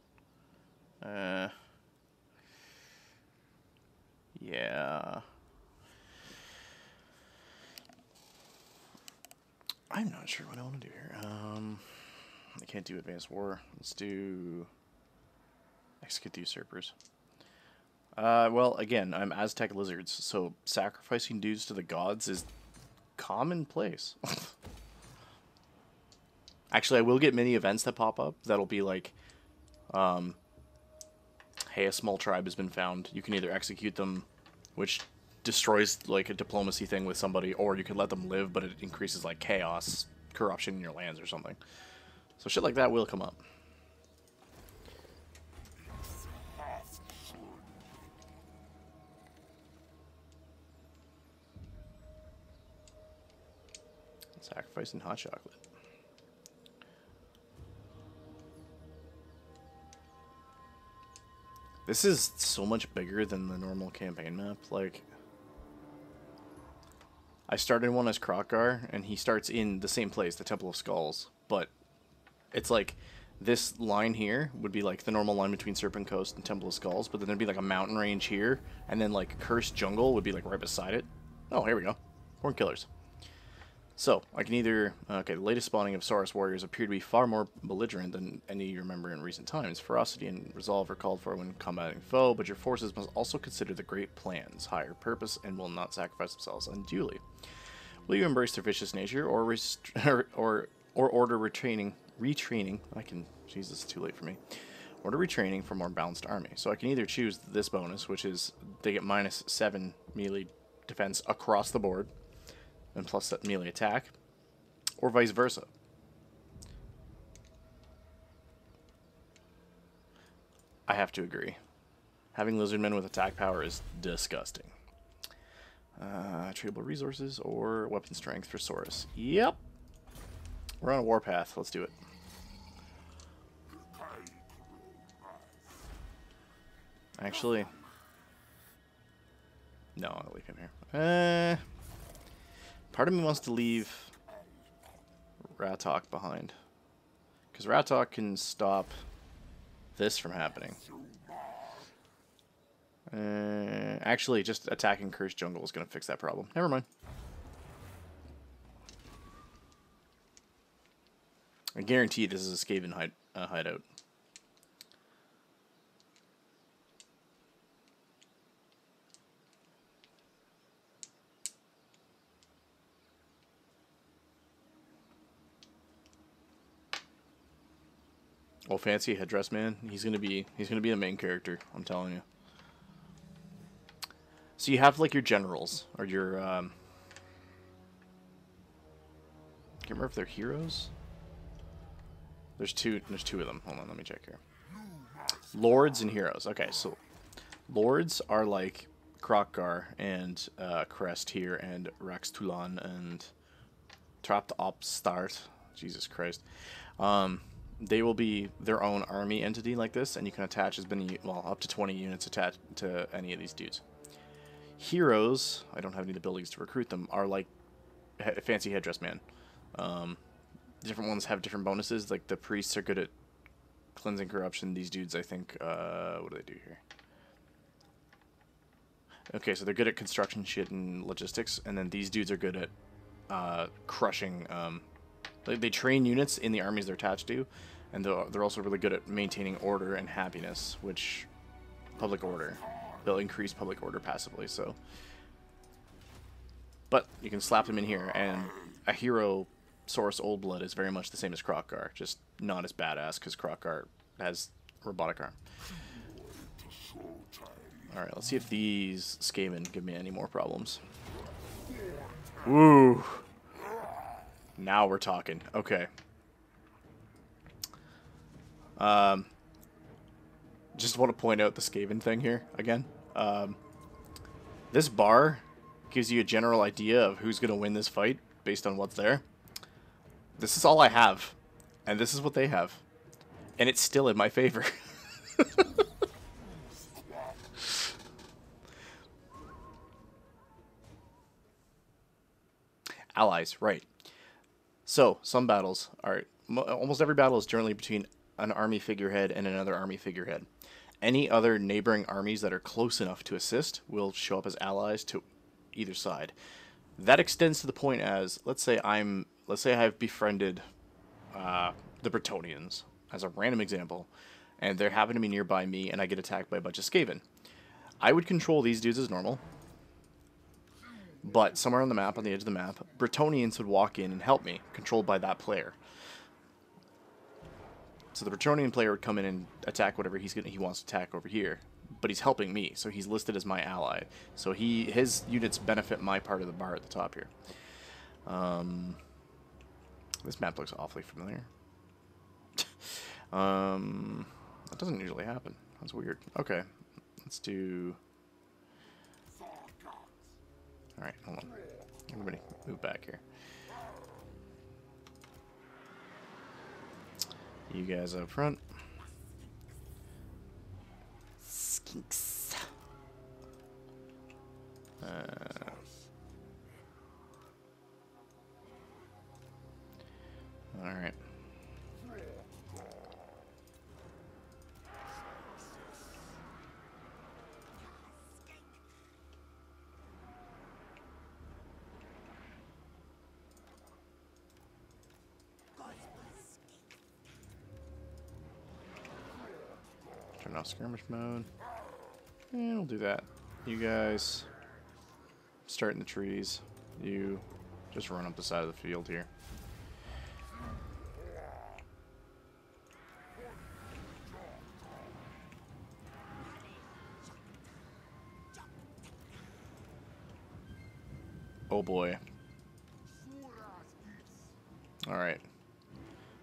Yeah. I'm not sure what I want to do here. I can't do advanced war. Let's do execute the usurpers. Well, again, I'm Aztec lizards, so sacrificing dudes to the gods is commonplace. Actually, I will get many events that pop up that'll be like, hey, a small tribe has been found. You can either execute them, which destroys like a diplomacy thing with somebody, or you can let them live, but it increases like chaos, corruption in your lands or something. So shit like that will come up. Sacrificing hot chocolate. This is so much bigger than the normal campaign map. Like, I started one as Krokkar, and he starts in the same place, the Temple of Skulls. But it's like this line here would be like the normal line between Serpent Coast and Temple of Skulls, but then there'd be like a mountain range here, and then like Cursed Jungle would be like right beside it. Oh, here we go. Horn Killers. So, I can either... Okay, the latest spawning of Saurus warriors appear to be far more belligerent than any you remember in recent times. Ferocity and resolve are called for when combating foe, but your forces must also consider the great plan's higher purpose and will not sacrifice themselves unduly. Will you embrace their vicious nature or order retraining? I can... Jesus, it's too late for me. Order retraining for a more balanced army. So I can either choose this bonus, which is they get -7 melee defense across the board, and plus that melee attack, or vice versa. I have to agree. Having lizardmen with attack power is disgusting. Tradable resources or weapon strength for Saurus. Yep. We're on a warpath. Let's do it. Actually, no, I'll leave him here. Part of me wants to leave Ratok behind, because Ratok can stop this from happening. Actually, just attacking Cursed Jungle is going to fix that problem. Never mind. I guarantee this is a Skaven hideout. Oh, fancy headdress man. He's gonna be the main character. I'm telling you. So you have like your generals or your I can't remember if they're heroes. There's two of them. Hold on, let me check here. Lords and heroes. Okay, so lords are like Krokkar and Crest here and Rax Tulan and Trapt Opstart. Jesus Christ. They will be their own army entity like this, and you can attach as many, well, up to 20 units attached to any of these dudes. Heroes, I don't have any of the abilities to recruit them, are like fancy headdress man. Different ones have different bonuses. Like the priests are good at cleansing corruption. These dudes, I think, what do they do here? Okay, so they're good at construction shit and logistics, and then these dudes are good at crushing. They train units in the armies they're attached to, and they're also really good at maintaining order and happiness, which public order. They'll increase public order passively. So, but you can slap them in here, and a hero source Old Blood is very much the same as Krokkar, just not as badass because Krokkar has robotic arm. Alright, let's see if these Skaven give me any more problems. Woo! Now we're talking. Okay. Just want to point out the Skaven thing here again. This bar gives you a general idea of who's going to win this fight based on what's there. This is all I have, and this is what they have. And it's still in my favor. Allies, right. So, some battles are... almost every battle is generally between an army figurehead and another army figurehead. Any other neighboring armies that are close enough to assist will show up as allies to either side. That extends to the point as, let's say I have befriended the Bretonnians, as a random example, and they happen to be nearby me, and I get attacked by a bunch of Skaven. I would control these dudes as normal, but somewhere on the map, on the edge of the map, Bretonnians would walk in and help me, controlled by that player. So the Bretonnian player would come in and attack whatever he wants to attack over here, but he's helping me, so he's listed as my ally. So his units benefit my part of the bar at the top here. This map looks awfully familiar. That doesn't usually happen. That's weird. Okay, let's do... Alright, hold on. Everybody move back here. You guys up front. Skinks. Alright. Turn off skirmish mode. And we'll do that. You guys start in the trees. You just run up the side of the field here. Oh boy. Alright.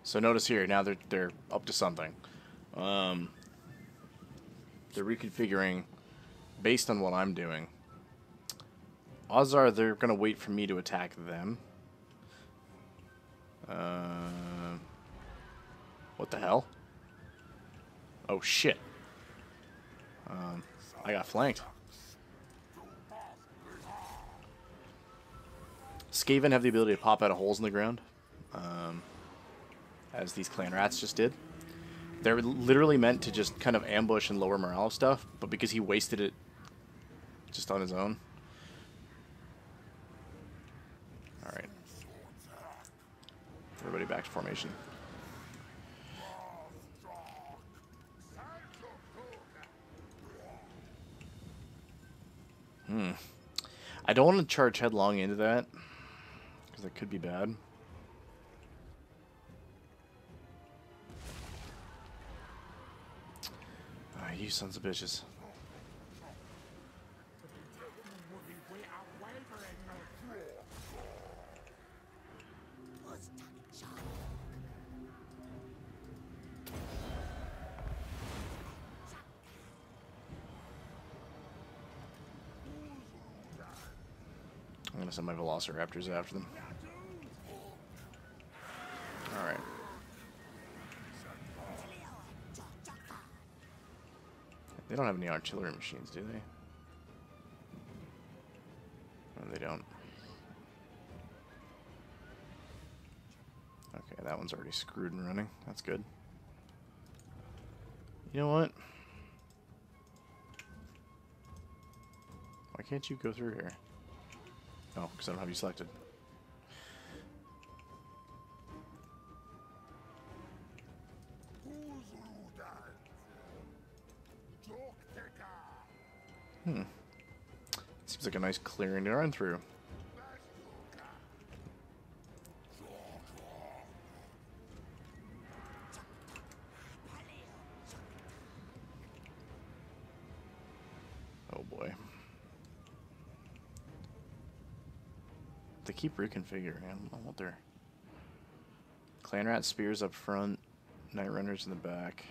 So notice here, now they're up to something. They're reconfiguring based on what I'm doing. Odds are they're going to wait for me to attack them. What the hell? Oh shit. I got flanked. Skaven have the ability to pop out of holes in the ground, as these clan rats just did. They're literally meant to just kind of ambush and lower morale stuff, but because he wasted it just on his own. Alright. Everybody back to formation. I don't want to charge headlong into that, because that could be bad. You sons of bitches. I'm gonna send my Velociraptors after them. Alright. They don't have any artillery machines, do they? No, they don't. Okay, that one's already screwed and running. That's good. You know what? Why can't you go through here? Oh, because I don't have you selected. Hmm. Seems like a nice clearing to run through. Oh boy. They keep reconfiguring. I don't know what they're... Clan Rat spears up front, Night Runners in the back.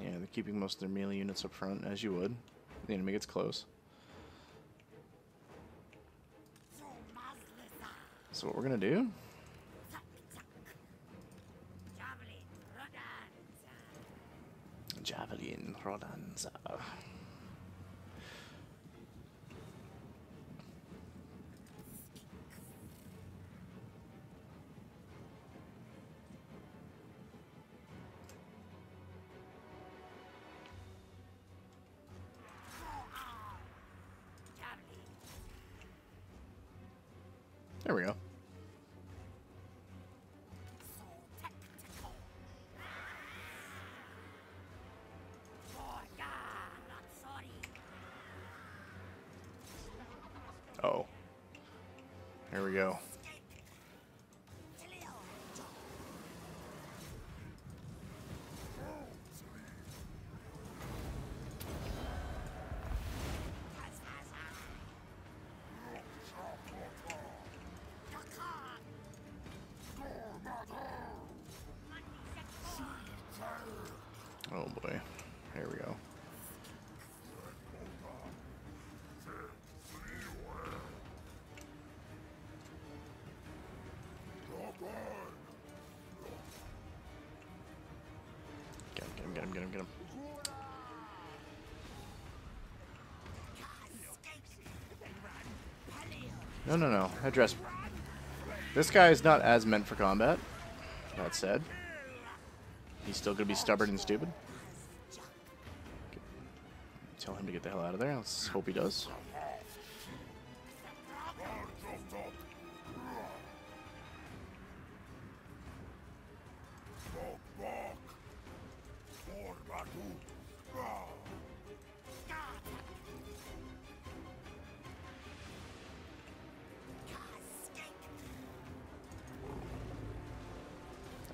Yeah, they're keeping most of their melee units up front, as you would. The enemy gets close. So what we're gonna do? Javelin Rodanza. There we go. Oh. There we go. Oh boy. Here we go. Get him. No. Address. This guy is not as meant for combat. That said, he's still going to be stubborn and stupid. Tell him to get the hell out of there. Let's hope he does.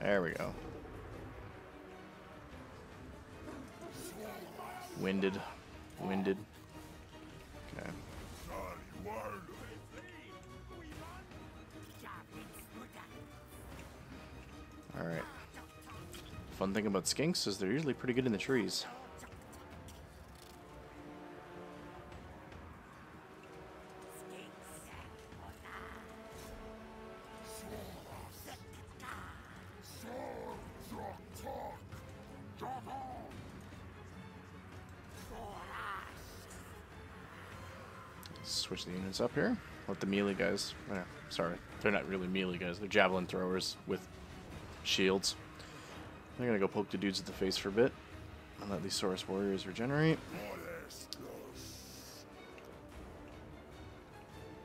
There we go. Winded. Okay. Alright. Fun thing about skinks is they're usually pretty good in the trees. Switch the units up here. Let the melee guys... sorry, they're not really melee guys. They're javelin throwers with shields. They're gonna go poke the dudes in the face for a bit. And let these Saurus warriors regenerate.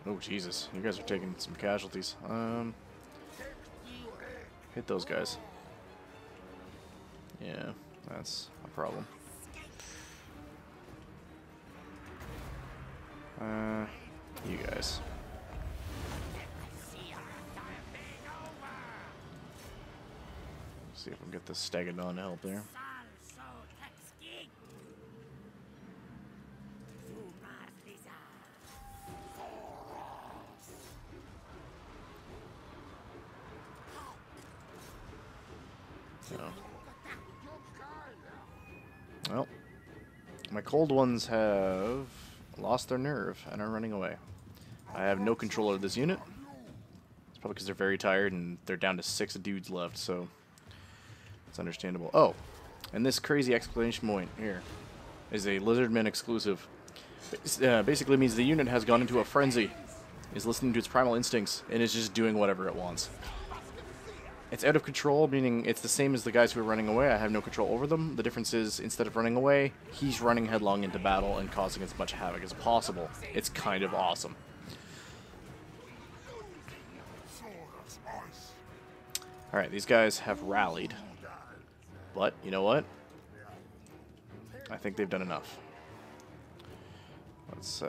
Oh, Jesus. You guys are taking some casualties. Hit those guys. Yeah, that's a problem. You guys. See if we can get the Stegodon to help there. No. Well, my cold ones have lost their nerve and are running away. I have no control over this unit. It's probably because they're very tired and they're down to 6 dudes left, so it's understandable. Oh, and this crazy exclamation point here is a Lizardman exclusive. Basically means the unit has gone into a frenzy, is listening to its primal instincts, and is just doing whatever it wants. It's out of control, meaning it's the same as the guys who are running away. I have no control over them. The difference is, instead of running away, he's running headlong into battle and causing as much havoc as possible. It's kind of awesome. Alright, these guys have rallied. But, you know what? I think they've done enough. Let's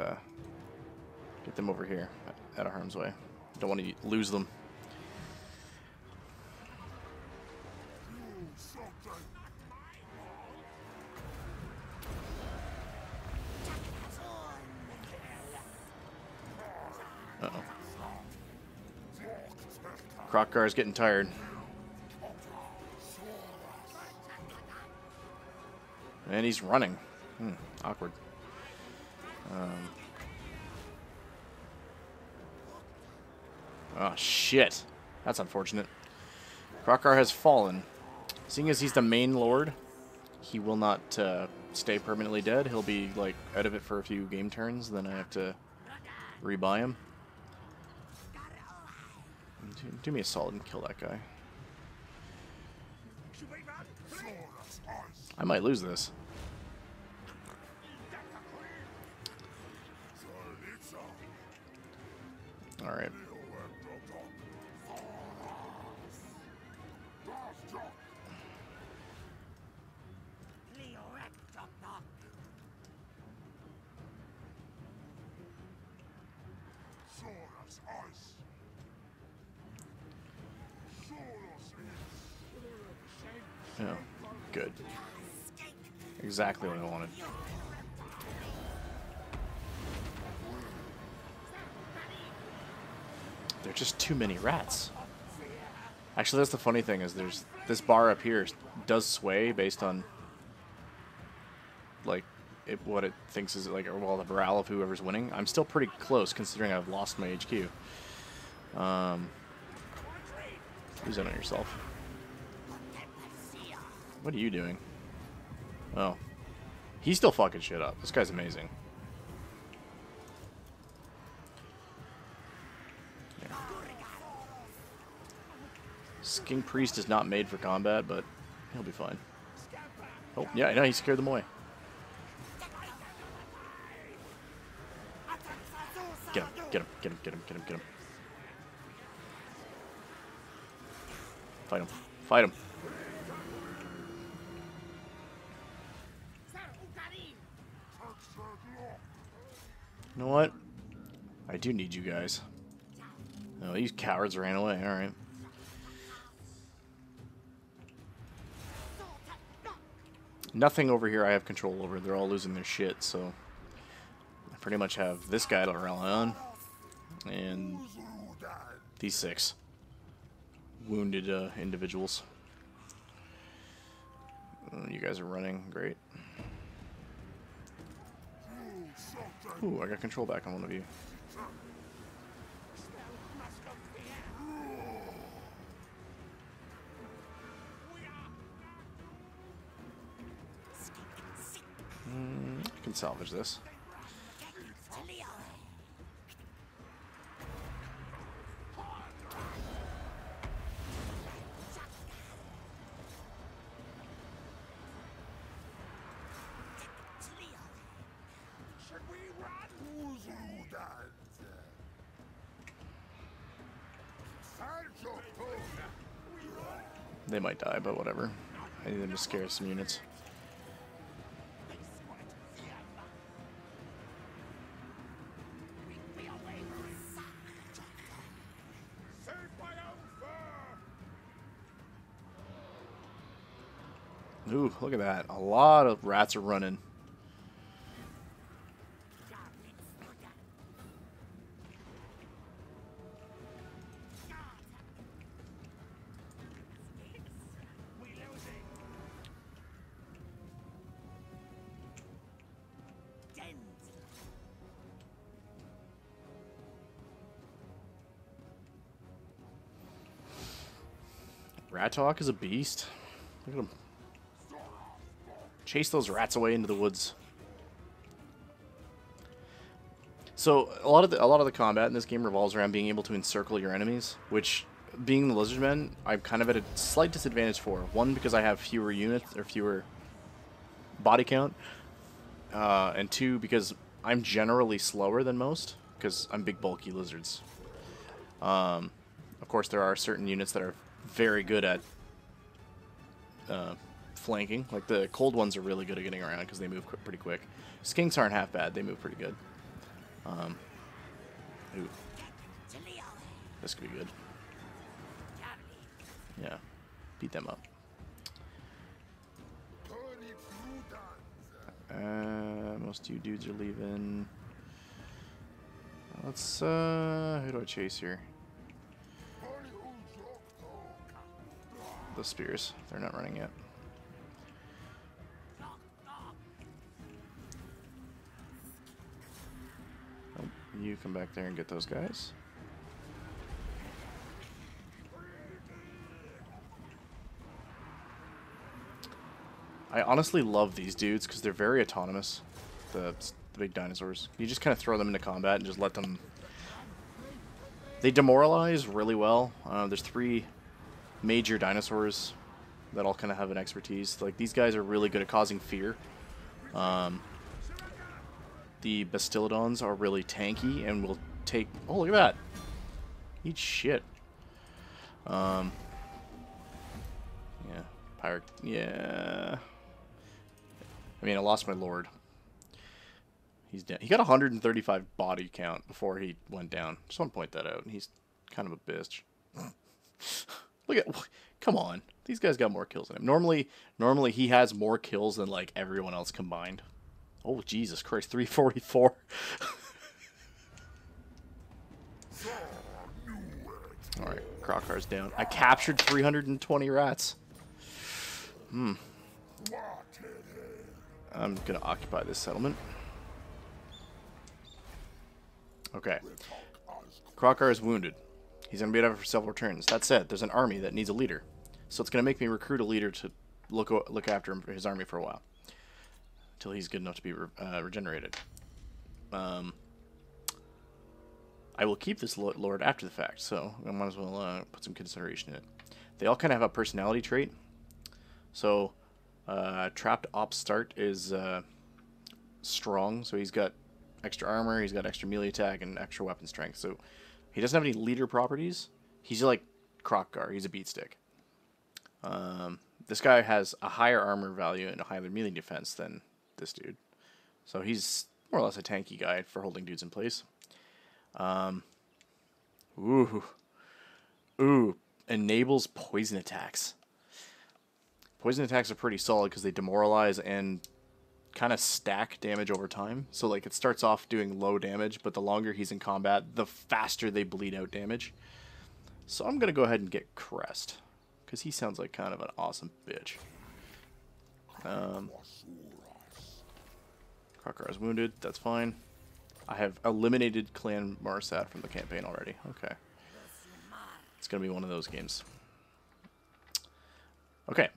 get them over here, out of harm's way. Don't want to lose them. Uh-oh. Kroq-Gar's getting tired. And he's running. Awkward. Oh, shit. That's unfortunate. Kroq-Gar has fallen. Seeing as he's the main lord, he will not stay permanently dead. He'll be, like, out of it for a few game turns. Then I have to rebuy him. Do me a solid and kill that guy. I might lose this. Alright. Oh, good. Exactly what I wanted. There are just too many rats. Actually, that's the funny thing, is there's this bar up here does sway based on like what it thinks is like, well, the morale of whoever's winning. I'm still pretty close considering I've lost my HQ. Use that on yourself. What are you doing? Oh. He's still fucking shit up. This guy's amazing. Yeah. Skink Priest is not made for combat, but he'll be fine. Oh, yeah, I know, he scared them away. Get him, get him, get him, get him, get him, get him. Fight him, fight him. You know what? I do need you guys. Oh, these cowards ran away. Alright. Nothing over here I have control over. They're all losing their shit, so I pretty much have this guy to rely on. And these 6 wounded individuals. You guys are running. Great. Ooh, I got control back on one of you. I can salvage this. They might die, but whatever. I need them to scare some units. Ooh, look at that. A lot of rats are running. Rat Talk is a beast. Look at him. Chase those rats away into the woods. So a lot of the combat in this game revolves around being able to encircle your enemies, which, being the lizardmen, I'm kind of at a slight disadvantage for. One, because I have fewer units or fewer body count, and two, because I'm generally slower than most because I'm big bulky lizards. Of course, there are certain units that are very good at flanking. Like the cold ones are really good at getting around because they move pretty quick. Skinks aren't half bad; they move pretty good. Ooh, this could be good. Yeah, beat them up. Most you dudes are leaving. Let's who do I chase here? The spears. They're not running yet. Oh, you come back there and get those guys. I honestly love these dudes because they're very autonomous. The big dinosaurs. You just kind of throw them into combat and just let them... They demoralize really well. There's 3 major dinosaurs that all kind of have an expertise. Like, these guys are really good at causing fear. The Bastillodons are really tanky and will take... Oh, look at that! Eat shit. Yeah. Pirate... Yeah... I mean, I lost my lord. He's dead. He got 135 body count before he went down. Just want to point that out. He's kind of a bitch. Look at... Come on. These guys got more kills than him. Normally he has more kills than, like, everyone else combined. Oh, Jesus Christ. 344. Alright. Crockar's down. I captured 320 rats. I'm going to occupy this settlement. Okay. Crockar is wounded. He's going to be out for several turns. That said, there's an army that needs a leader. So it's going to make me recruit a leader to look after his army for a while. Until he's good enough to be regenerated. I will keep this lord after the fact, so I might as well put some consideration in it. They all kind of have a personality trait. So... Trapped Ops Start is strong, so he's got extra armor, he's got extra melee attack, and extra weapon strength. So he doesn't have any leader properties. He's like Crockgar, he's a beatstick. This guy has a higher armor value and a higher melee defense than this dude. So he's more or less a tanky guy for holding dudes in place. Ooh. Enables poison attacks. Poison attacks are pretty solid because they demoralize and kind of stack damage over time. So, like, it starts off doing low damage, but the longer he's in combat, the faster they bleed out damage. So I'm going to go ahead and get Crest, because he sounds like kind of an awesome bitch. Crockar is wounded. That's fine. I have eliminated Clan Marsat from the campaign already. Okay. It's going to be one of those games. Okay.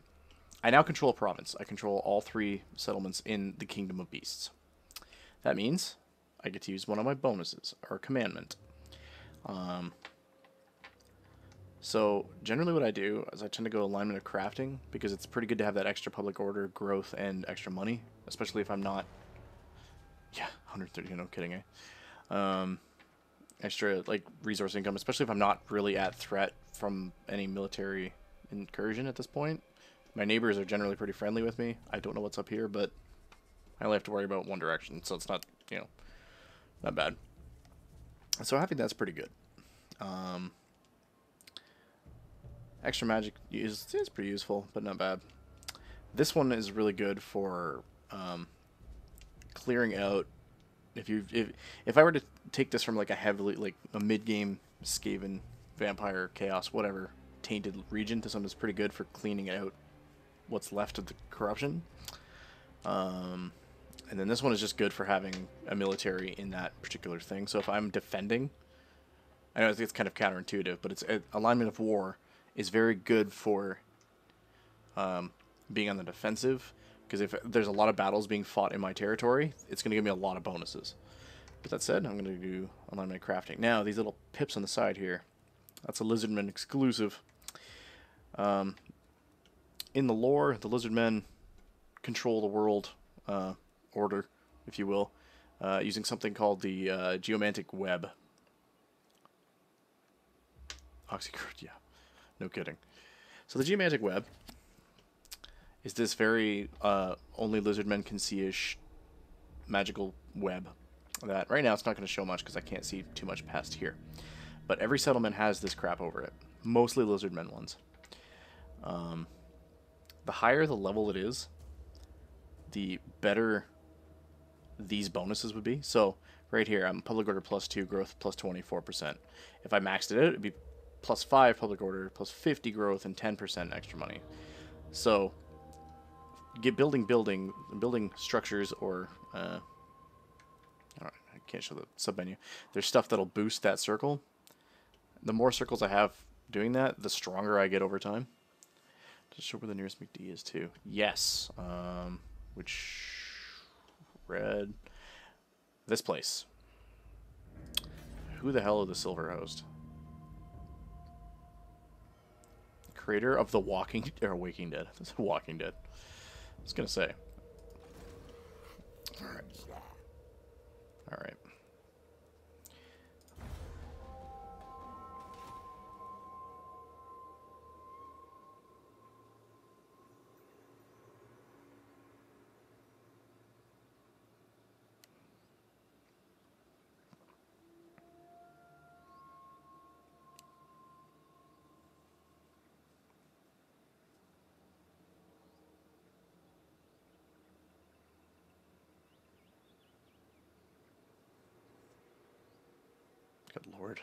I now control a province. I control all 3 settlements in the Kingdom of Beasts. That means I get to use one of my bonuses, or commandment. So generally what I do is I tend to go alignment of crafting, because it's pretty good to have that extra public order, growth, and extra money, especially if I'm not... Yeah, 130, no kidding, eh? Extra, like, resource income, especially if I'm not really at threat from any military incursion at this point. My neighbors are generally pretty friendly with me. I don't know what's up here, but I only have to worry about one direction, so it's not, you know, not bad. So I think that's pretty good. Extra magic is pretty useful, but not bad. This one is really good for clearing out. If I were to take this from like a heavily, like a mid-game Skaven, Vampire, Chaos, whatever, tainted region to something that's pretty good for cleaning out what's left of the corruption. And then this one is just good for having a military in that particular thing. So if I'm defending, I know it's kind of counterintuitive, but it's alignment of war is very good for being on the defensive, because if there's a lot of battles being fought in my territory, it's going to give me a lot of bonuses. With that said, I'm going to do online my crafting. Now, these little pips on the side here, that's a Lizardmen exclusive. In the lore, the Lizardmen control the world order, if you will, using something called the geomantic web. Oxycurt, yeah, no kidding. So the geomantic web is this very only Lizardmen can see-ish magical web that right now it's not going to show much because I can't see too much past here. But every settlement has this crap over it. Mostly Lizardmen ones. The higher the level it is, the better these bonuses would be. So right here, I'm public order +2, growth plus 24%. If I maxed it out, it'd be +5 public order, +50 growth, and 10% extra money. So get building structures or I can't show the submenu. There's stuff that'll boost that circle. The more circles I have doing that, the stronger I get over time. Just show where the nearest McD is too. Yes. Which red? This place. Who the hell is the Silver Host? Creator of the Walking or Waking Dead. Walking Dead. I was gonna say. All right. All right. Good lord.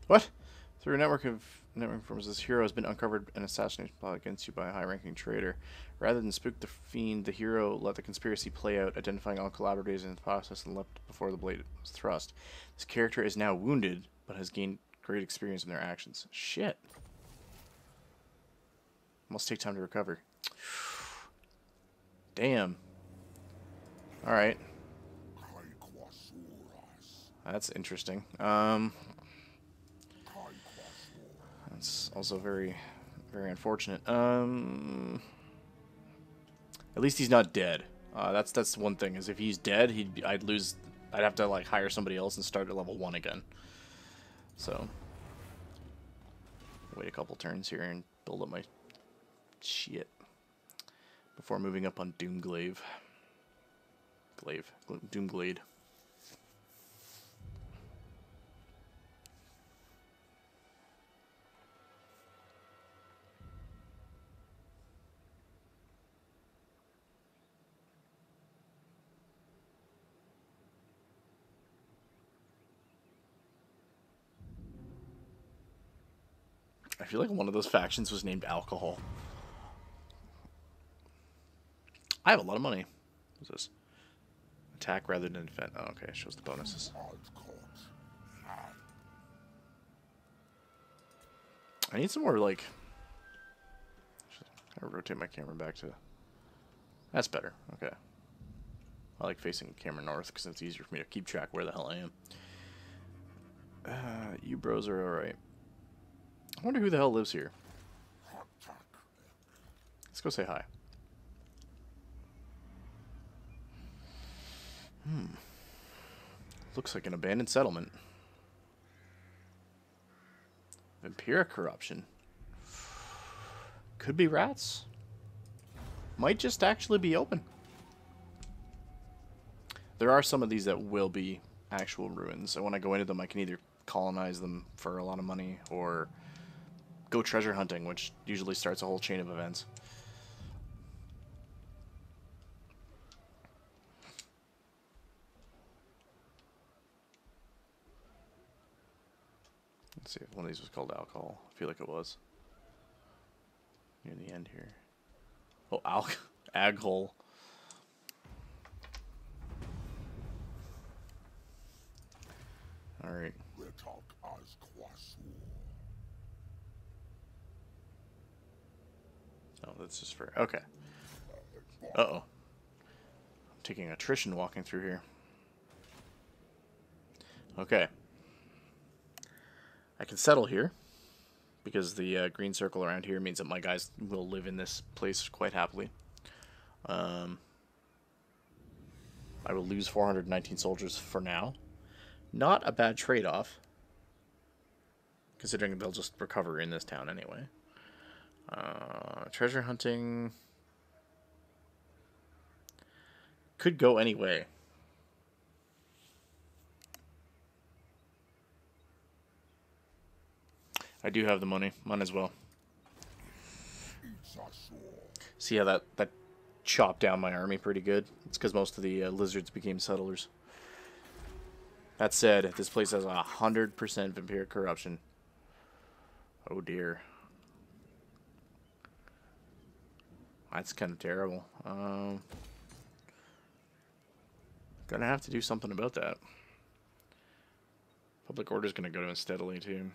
What? Through a network firms, this hero has been uncovered and assassinated plot against you by a high-ranking traitor. Rather than spook the fiend, the hero let the conspiracy play out, identifying all collaborators in the process and leapt before the blade was thrust. This character is now wounded, but has gained great experience in their actions. Shit. Must take time to recover. Damn. Alright. That's interesting. That's also very, very unfortunate. At least he's not dead. That's one thing, is if he's dead, I'd have to like hire somebody else and start at level 1 again. So wait a couple turns here and build up my shit before moving up on Doomglaive. Doomglade. I feel like one of those factions was named Alcohol. I have a lot of money. What's this? Attack rather than defend. Oh, okay, it shows the bonuses. I need some more, like... I rotate my camera back to... That's better. Okay. I like facing camera north because it's easier for me to keep track where the hell I am. You bros are alright. I wonder who the hell lives here. Let's go say hi. Looks like an abandoned settlement. Vampiric corruption. Could be rats. Might just actually be open. There are some of these that will be actual ruins. And when I go into them, I can either colonize them for a lot of money or go treasure hunting, which usually starts a whole chain of events. Let's see if one of these was called Alcohol. I feel like it was. Near the end here. Oh, Aghole. Alright. Oh, that's just for... Okay. Uh-oh. I'm taking attrition walking through here. Okay. I can settle here, because the green circle around here means that my guys will live in this place quite happily. I will lose 419 soldiers for now. Not a bad trade-off, considering they'll just recover in this town anyway. Treasure hunting could go any way. I do have the money. Might as well. See how that chopped down my army pretty good? It's because most of the lizards became settlers. That said, this place has 100% vampiric corruption. Oh dear. That's kind of terrible. Gonna have to do something about that. Public order's gonna go down steadily too.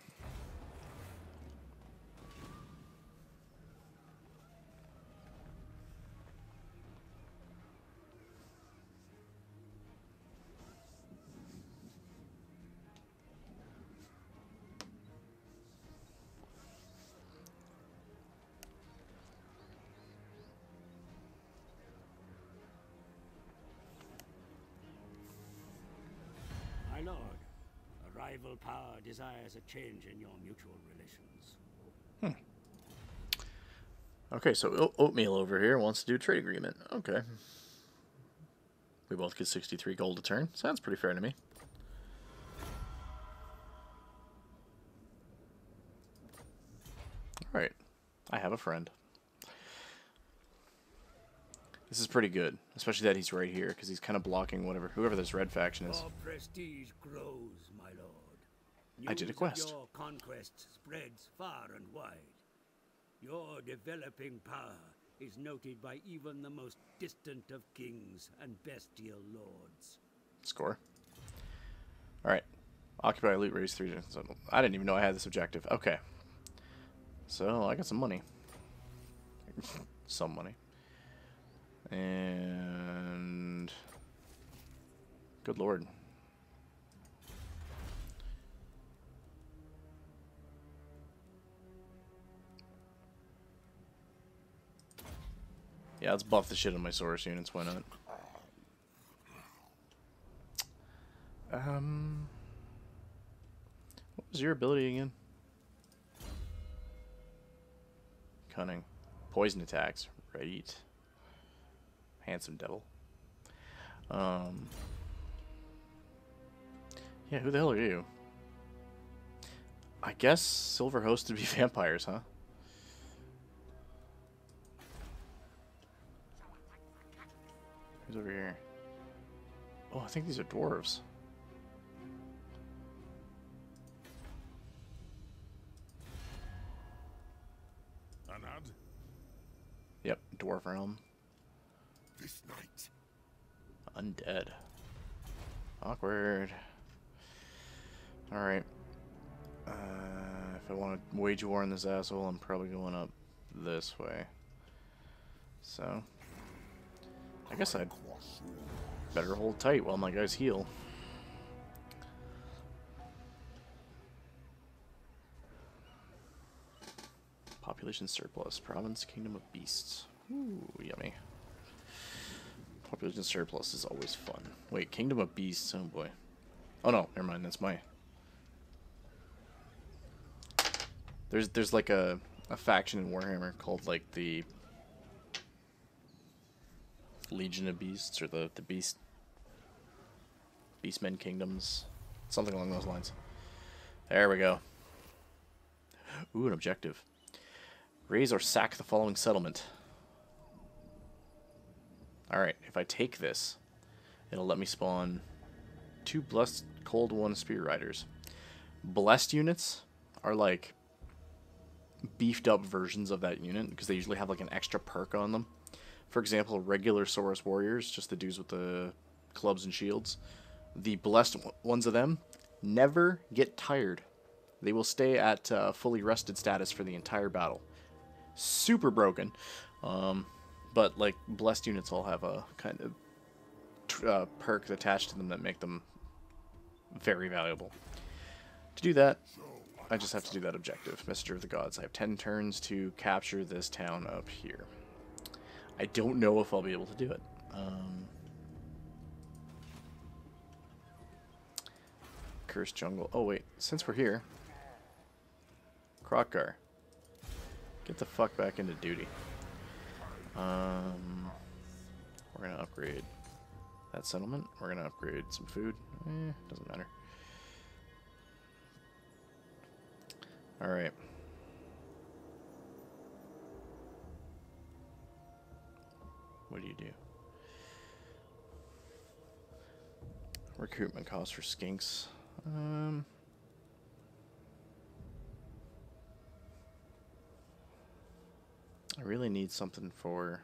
My lord, a rival power desires a change in your mutual relations. Okay, so Oatmeal over here wants to do a trade agreement. Okay. We both get 63 gold a turn. Sounds pretty fair to me. Alright. I have a friend. This is pretty good, especially that he's right here, because he's kind of blocking whoever this red faction is. Your prestige grows, my lord. I did a News of quest. Your conquest spreads far and wide. Your developing power is noted by even the most distant of kings and bestial lords. Score. Alright. Occupy loot, raise 3. I didn't even know I had this objective. Okay. So, I got some money. Some money. And... Good lord. Yeah, let's buff the shit on my source units, why not? What was your ability again? Cunning. Poison attacks. Right. Handsome devil. Yeah, who the hell are you? I guess Silver Host would be vampires, huh? Who's over here? Oh, I think these are dwarves. Anad? Yep, dwarf realm. This night. Undead. Awkward. Alright. If I want to wage war on this asshole, I'm probably going up this way. So, I guess I'd better hold tight while my guys heal. Population surplus. Province, Kingdom of Beasts. Ooh, yummy. Population surplus is always fun. Wait, Kingdom of Beasts. Oh boy. Oh no, never mind. That's my... There's like a faction in Warhammer called like the Legion of Beasts, or the Beastmen Kingdoms. Something along those lines. There we go. Ooh, an objective. Raise or sack the following settlement. Alright, if I take this, it'll let me spawn 2 Blessed Cold 1 Spear Riders. Blessed units are like beefed up versions of that unit, because they usually have like an extra perk on them. For example, regular Saurus Warriors, just the dudes with the clubs and shields. The blessed ones of them never get tired. They will stay at fully rested status for the entire battle. super broken. But like blessed units all have a kind of perks attached to them that make them very valuable. To do that, I just have to do that objective. Messenger of the Gods. I have 10 turns to capture this town up here. I don't know if I'll be able to do it. Cursed Jungle. Oh wait, since we're here, Krokgar, get the fuck back into duty. We're gonna upgrade that settlement. We're gonna upgrade some food. Doesn't matter. All right. What do you do? Recruitment costs for skinks. I really need something for...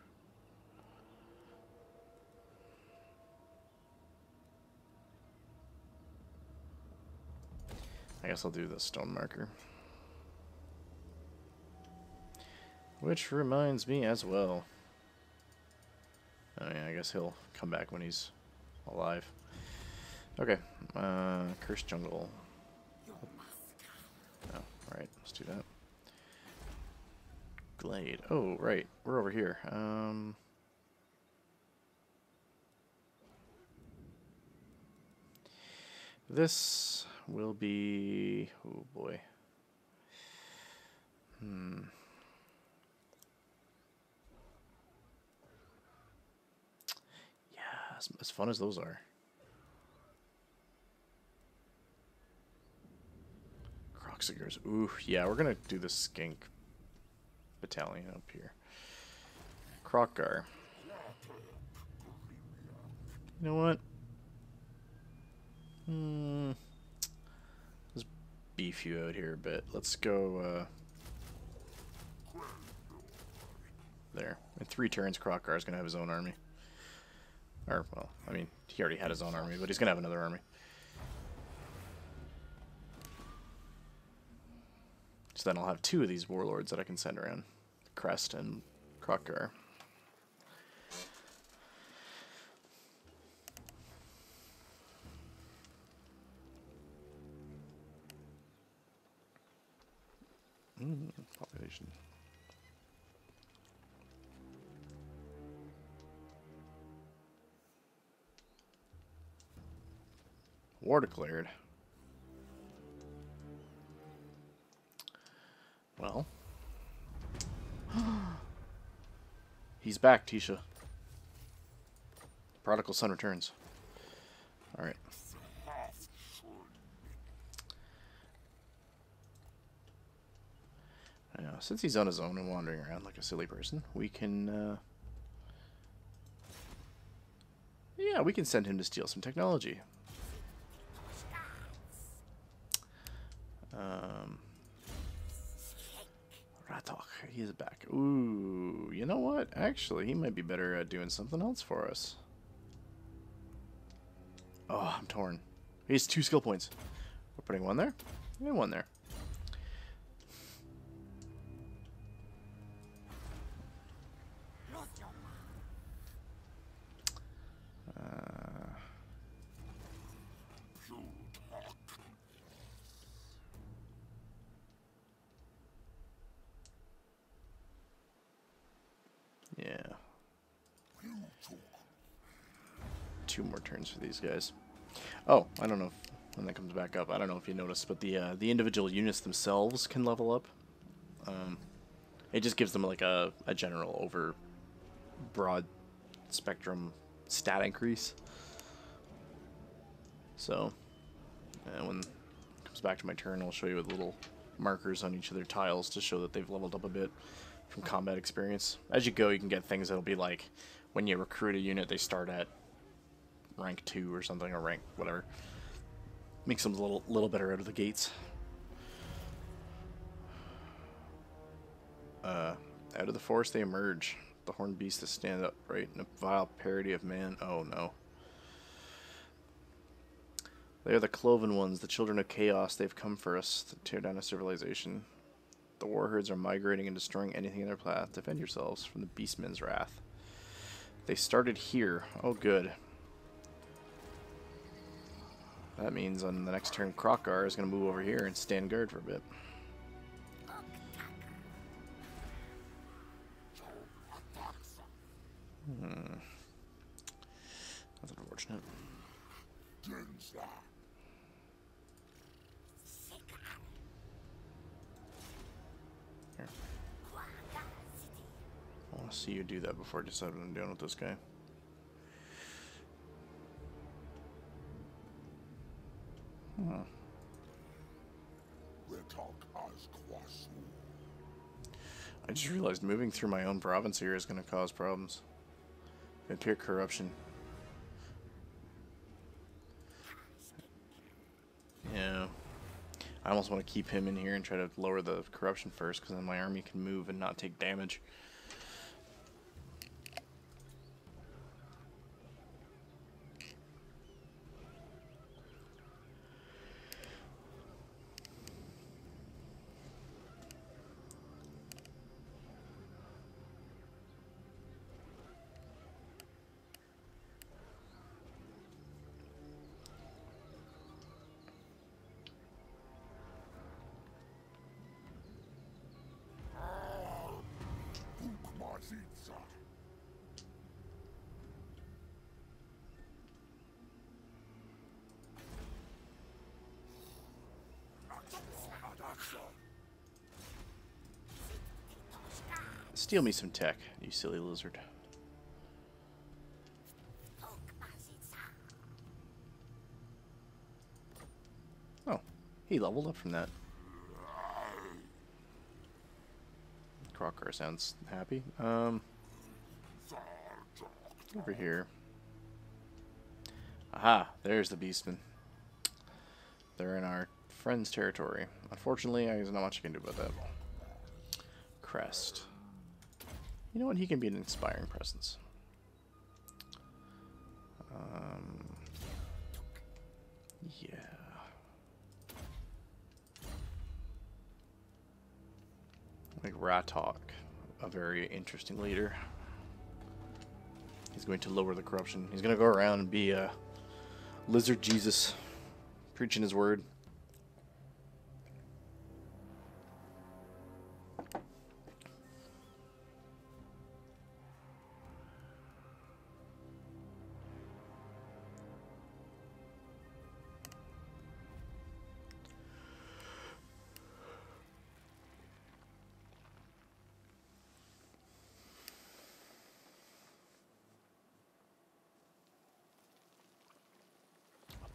I guess I'll do the stone marker. Which reminds me as well. Oh yeah, I guess he'll come back when he's alive. Okay, Cursed Jungle. Oh, alright, let's do that. Glade. Oh, right, we're over here. This will be... oh boy. Yeah, as fun as those are. Croxigers. Ooh, yeah, we're gonna do the skink battalion up here. Krokgar. You know what? Let's beef you out here a bit. Let's go, there. In 3 turns, Krokgar is gonna have his own army. Or, well, I mean, he already had his own army, but he's gonna have another army. So then I'll have 2 of these warlords that I can send around. Crest and Krokgar. Population. War declared. Well. He's back, Tisha. Prodigal son returns. Alright. Since he's on his own and wandering around like a silly person, we can, yeah, we can send him to steal some technology. Ratok, he is back. Ooh, you know what? Actually, he might be better at doing something else for us. Oh, I'm torn. He has 2 skill points. We're putting 1 there and 1 there. Yeah. 2 more turns for these guys. Oh, I don't know if, when that comes back up, I don't know if you noticed, but the individual units themselves can level up. It just gives them like a general over broad spectrum stat increase. So, when it comes back to my turn, I'll show you with little markers on each of their tiles to show that they've leveled up a bit from combat experience. As you go, you can get things that'll be like, when you recruit a unit, they start at rank 2 or something, or rank whatever. Makes them a little better out of the gates. Out of the forest they emerge. The horned beast to stand upright in a vile parody of man. Oh no. They are the cloven ones, the children of chaos. They've come for us to tear down a civilization. The war herds are migrating and destroying anything in their path. Defend yourselves from the beastmen's wrath. They started here. Oh, good. That means on the next turn, Krokgar is going to move over here and stand guard for a bit. That's unfortunate. Here. I want to see you do that before I decide what I'm doing with this guy. I just realized moving through my own province here is going to cause problems. Impure corruption. Yeah. I almost want to keep him in here and try to lower the corruption first, because then my army can move and not take damage. Steal me some tech, you silly lizard. Oh, he leveled up from that. Crocker sounds happy. Over here. Aha, there's the beastmen. They're in our friend's territory. Unfortunately, there's not much I can do about that. Crest. You know what? He can be an inspiring presence. Yeah. Like Ratok, a very interesting leader. He's going to lower the corruption. He's going to go around and be a lizard Jesus, preaching his word.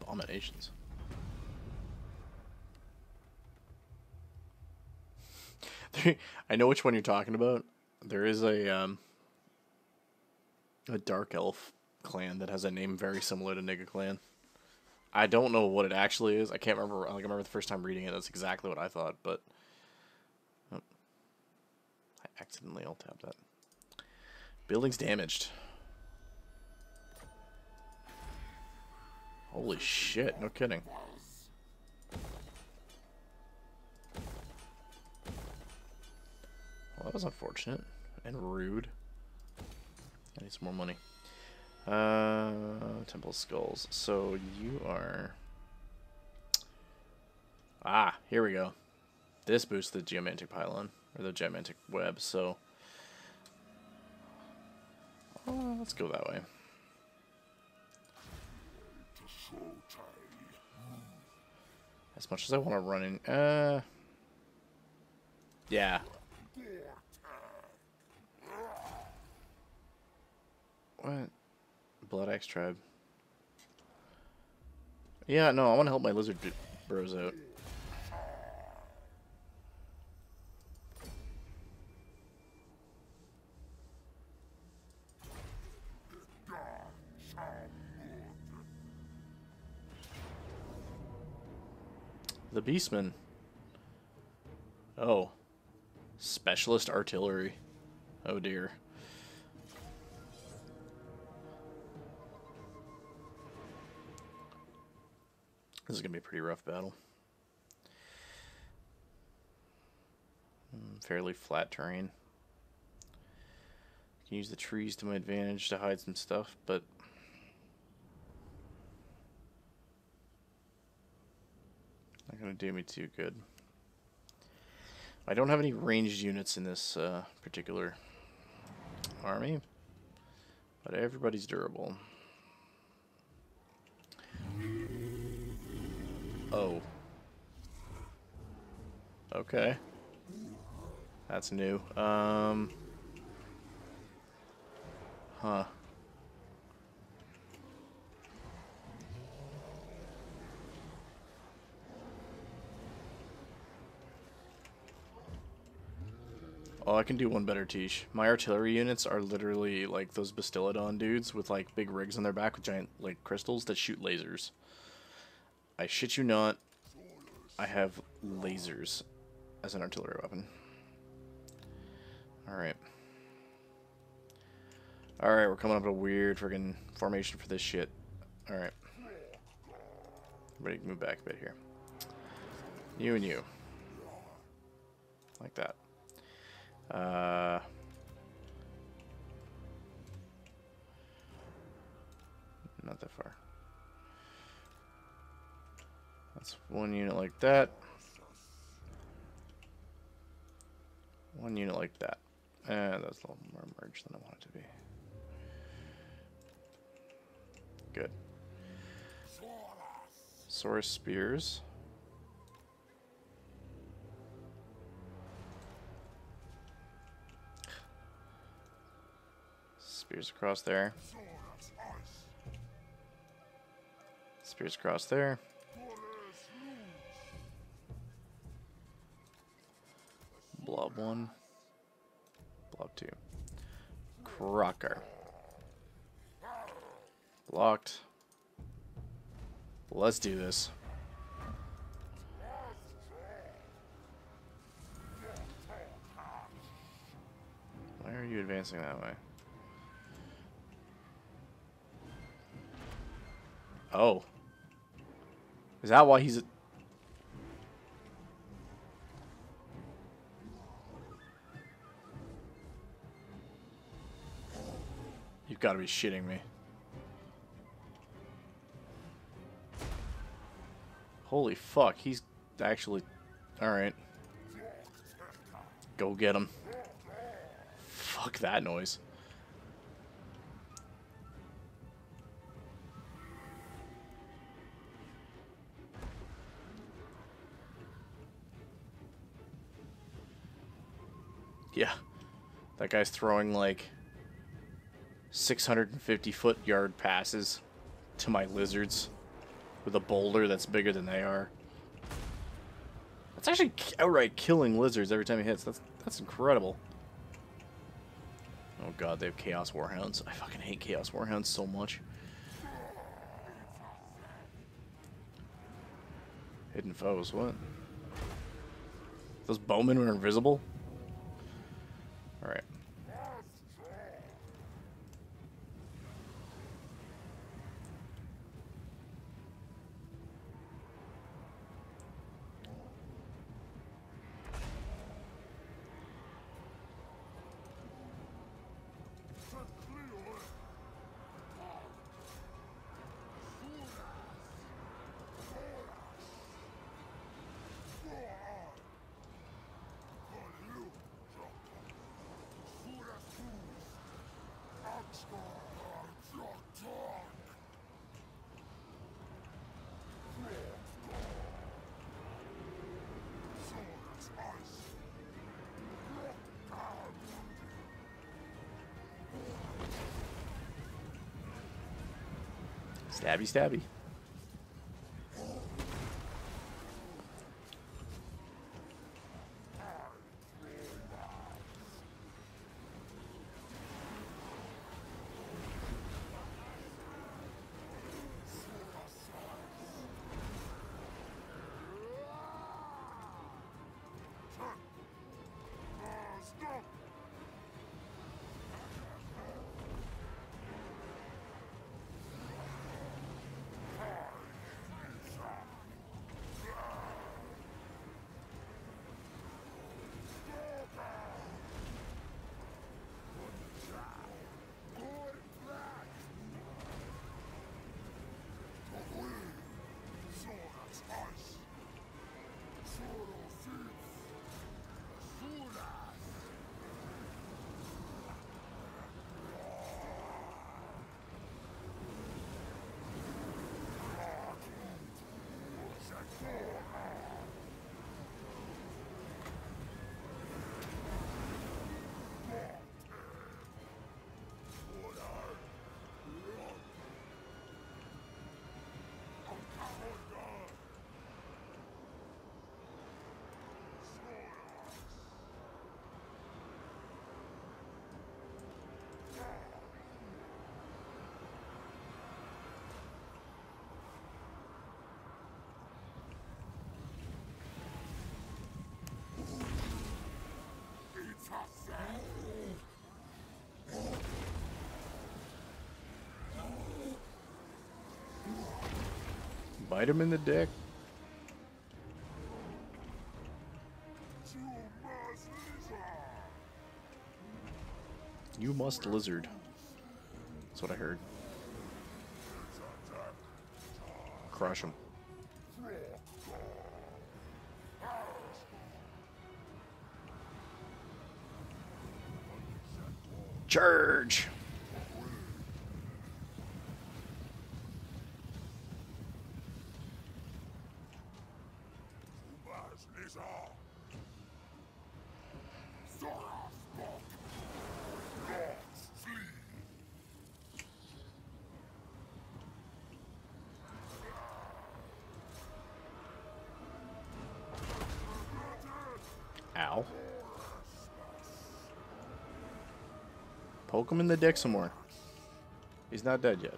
Abominations. I know which one you're talking about. There is a dark elf clan that has a name very similar to Nigga clan. I don't know what it actually is. I can't remember. Like, I remember the first time reading it. That's exactly what I thought. But oh, I accidentally alt-tabbed that. Building's damaged. Holy shit! No kidding. Well, that was unfortunate and rude. I need some more money. Temple Skulls. So you are... Ah, here we go. This boosts the Geomantic Pylon, or the Geomantic Web, so... let's go that way. As much as I want to run in... yeah. What? Blood Axe Tribe. Yeah, no, I want to help my lizard bros out. The Beastmen. Oh. Specialist Artillery. Oh dear. This is going to be a pretty rough battle. Fairly flat terrain. Can use the trees to my advantage to hide some stuff, but not gonna do me too good. I don't have any ranged units in this particular army, but everybody's durable. Oh. Okay. That's new. Huh. Oh, I can do one better, Tish. My artillery units are literally like those Bastiladon dudes with like big rigs on their back with giant like crystals that shoot lasers. I shit you not, I have lasers as an artillery weapon. Alright. Alright, we're coming up with a weird friggin' formation for this shit. Alright. Everybody move back a bit here. You and you. Like that. Not that far. That's one unit like that. One unit like that. And that's a little more merged than I want it to be. Good. Source spears. Spears across there. Spears across there. Blob 1. Blob 2. Crocker. Blocked. Let's do this. Why are you advancing that way? Oh. Is that why he's... You've got to be shitting me. Holy fuck, he's actually... Alright. Go get him. Fuck that noise. Yeah. That guy's throwing like 650-foot yard passes to my lizards with a boulder that's bigger than they are. That's actually outright killing lizards every time he hits. That's incredible. Oh god, they have Chaos Warhounds. I fucking hate Chaos Warhounds so much. Hidden foes, what? Those bowmen were invisible? Alright. Stabby, stabby. Bite him in the dick. You must lizard. That's what I heard. Crush him. Charge! Ow. Poke him in the dick some more. He's not dead yet.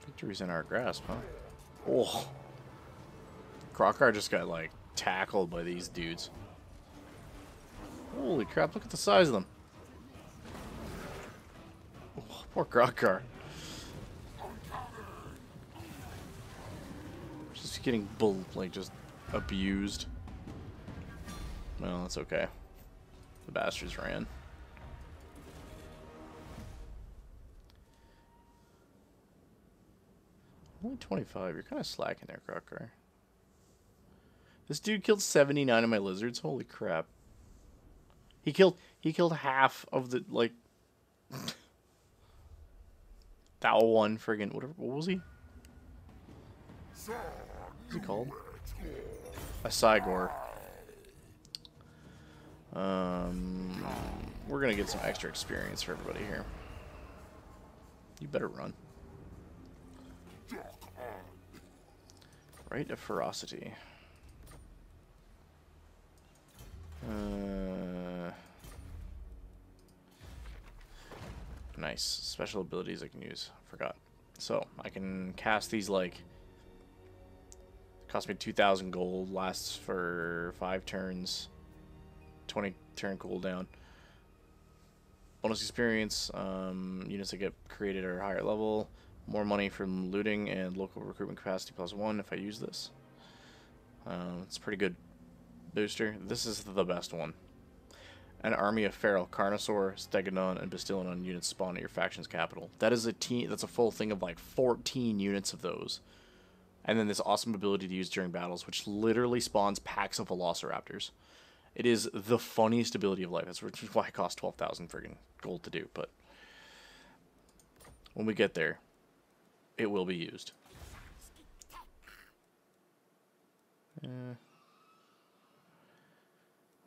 Victory's in our grasp, huh? Oh. Crocker just got, like, tackled by these dudes. Holy crap, look at the size of them. Oh, poor Crocker. Just getting just abused. Well, that's okay. The bastards ran. Only 25. You're kind of slacking there, Crocker. This dude killed 79 of my lizards. Holy crap. He killed half of the, like, that one friggin' whatever. What was he? What's he called? A Cygor. We're gonna get some extra experience for everybody here. You better run. Rite of Ferocity. Nice. Special abilities I can use. Forgot. So, I can cast these, like... Cost me 2,000 gold. Lasts for 5 turns. 20 turn cooldown. Bonus experience. Units that get created are higher level. More money from looting and local recruitment capacity +1 if I use this. It's a pretty good booster. This is the best one. An army of feral Carnosaur, Stegodon, and Bastiladon units spawn at your faction's capital. That is a team. That's a full thing of like 14 units of those. And then this awesome ability to use during battles, which literally spawns packs of Velociraptors. It is the funniest ability of life. That's why it costs 12,000 friggin' gold to do. But when we get there, it will be used.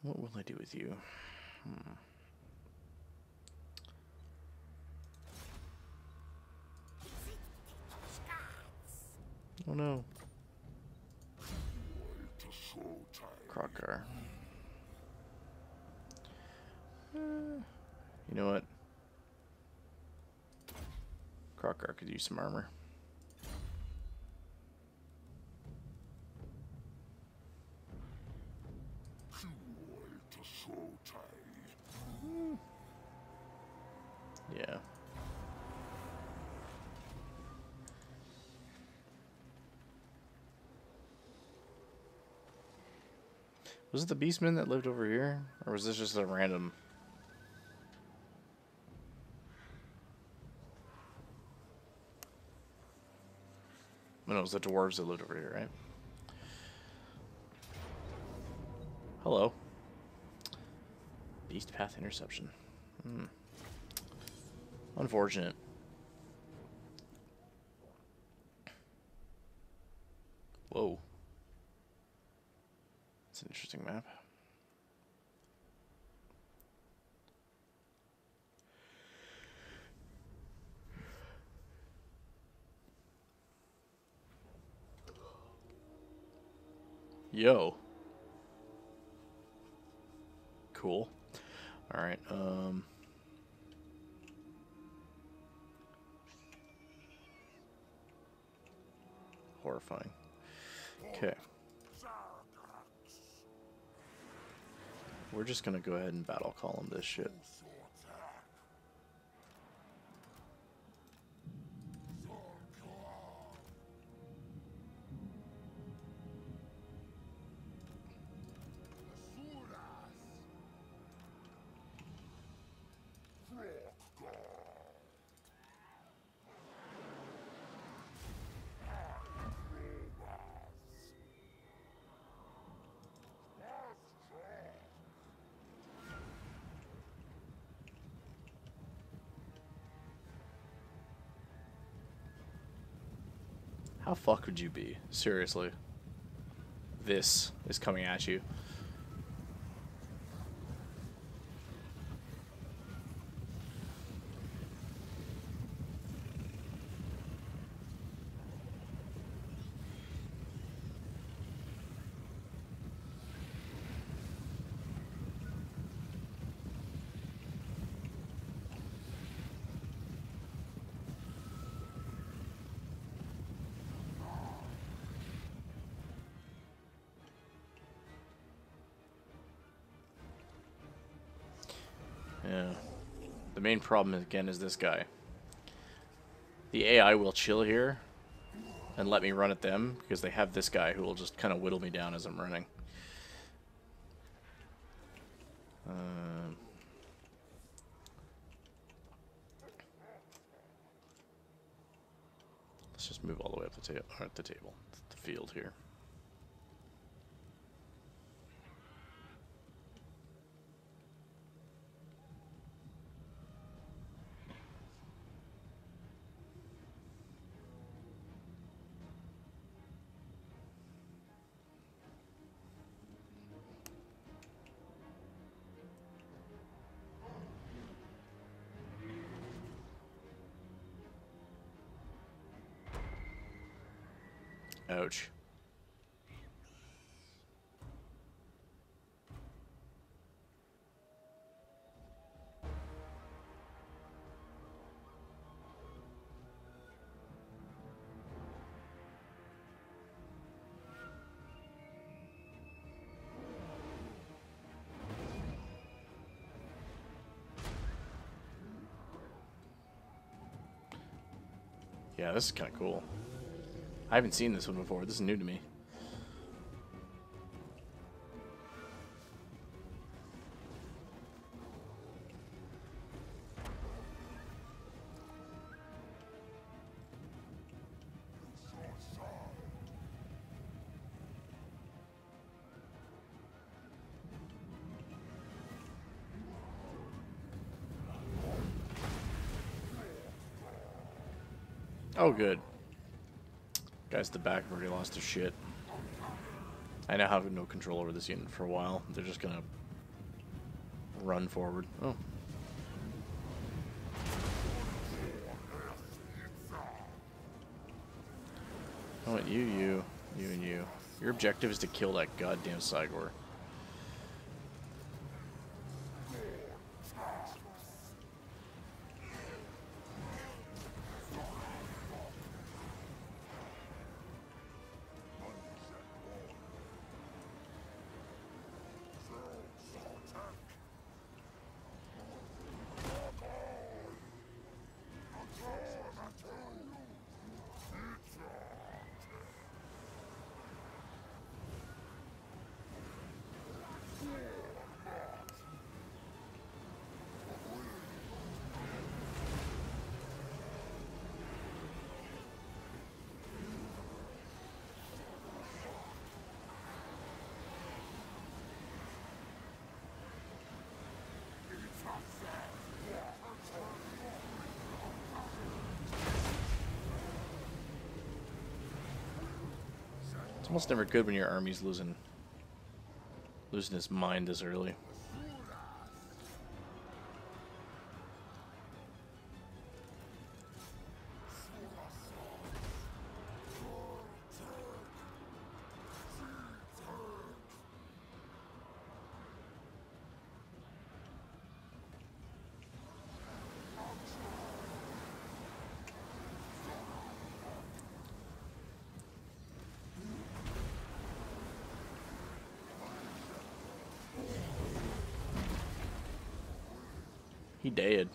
What will I do with you? Oh no. Crocker. You know what? Crocker could use some armor. Yeah. Was it the Beastman that lived over here? Or was this just a random... No, it was the dwarves that lived over here, right? Hello. Beast Path Interception. Unfortunate. Whoa. It's an interesting map. Yo. Cool. Alright, horrifying. Okay. We're just gonna go ahead and battle column this shit. How fucked would you be? Seriously. This is coming at you. Yeah. The main problem, again, is this guy. The AI will chill here and let me run at them because they have this guy who will just kind of whittle me down as I'm running. Let's just move all the way up the table, the field here. Ouch. Yeah, this is kind of cool. I haven't seen this one before. This is new to me. Oh, good. Guys at the back have already lost their shit. I now have no control over this unit for a while. They're just gonna run forward. Oh. I want you, and you. Your objective is to kill that goddamn Cygor. It's almost never good when your army's losing his mind this early. He dead.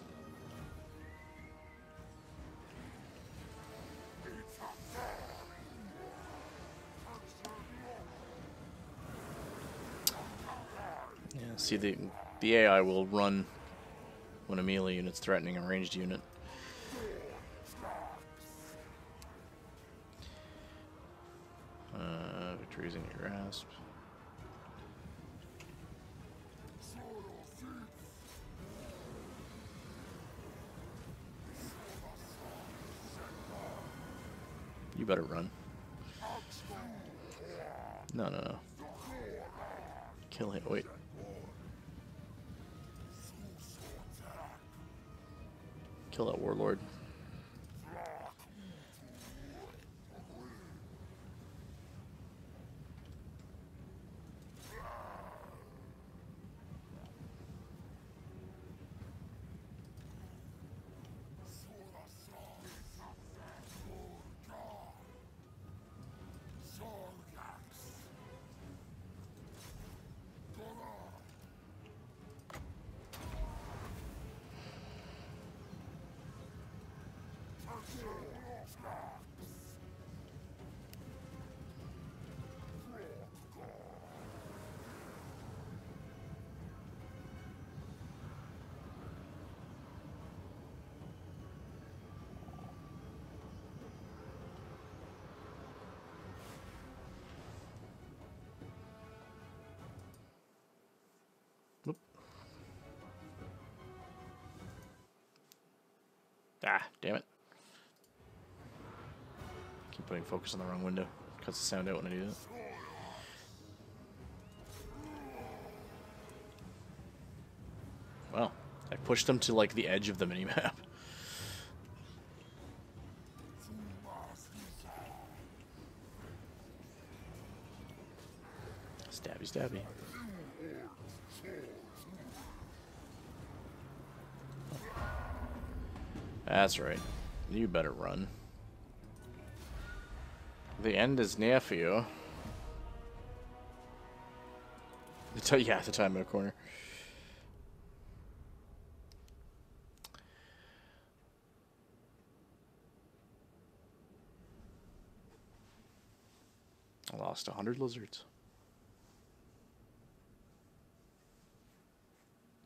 Yeah, see the AI will run when a melee unit's threatening a ranged unit. Victory's in your grasp. You better run. No, no, no. Kill him. Wait. Kill that warlord. Whoop. Ah, damn it. Keep putting focus on the wrong window. Cuts the sound out when I do that. Well, I pushed them to like the edge of the minimap. Stabby, stabby. That's right. You better run. The end is near for you. Yeah, the time out corner. I lost 100 lizards.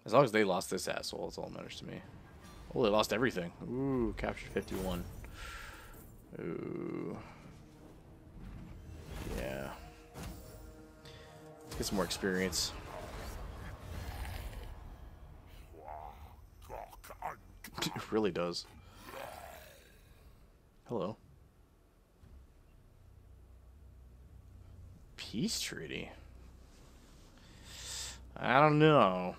As long as they lost this asshole, that's all that matters to me. Oh, they lost everything. Ooh, captured 51. Ooh. Yeah. Let's get some more experience. It really does. Hello. Peace treaty? I don't know.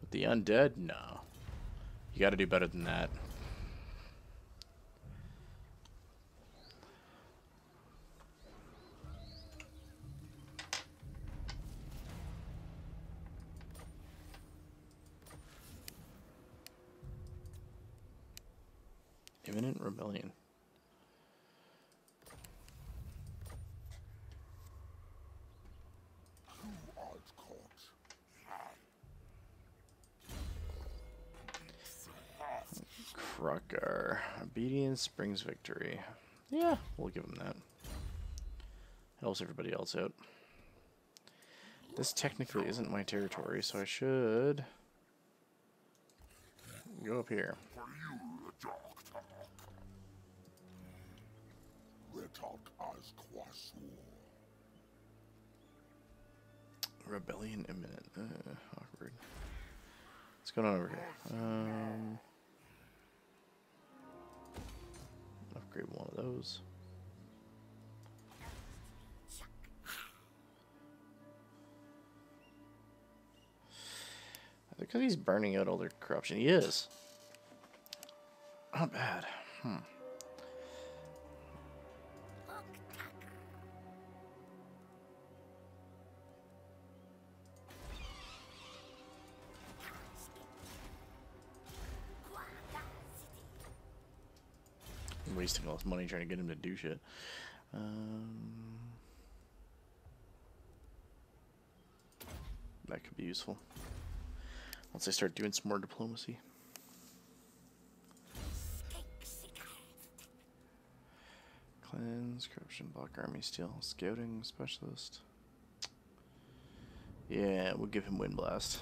With the undead? No. You gotta do better than that. Imminent rebellion. Krucker. Obedience brings victory. Yeah, we'll give him that. Helps everybody else out. This technically isn't my territory, so I should go up here. Rebellion imminent. Awkward. What's going on over here? Upgrade one of those. I think because he's burning out all their corruption. He is. Not bad. I'm wasting all this money trying to get him to do shit. That could be useful. Once I start doing some more diplomacy. Cleanse, corruption, block army, steal, scouting, specialist. Yeah, we'll give him Wind Blast.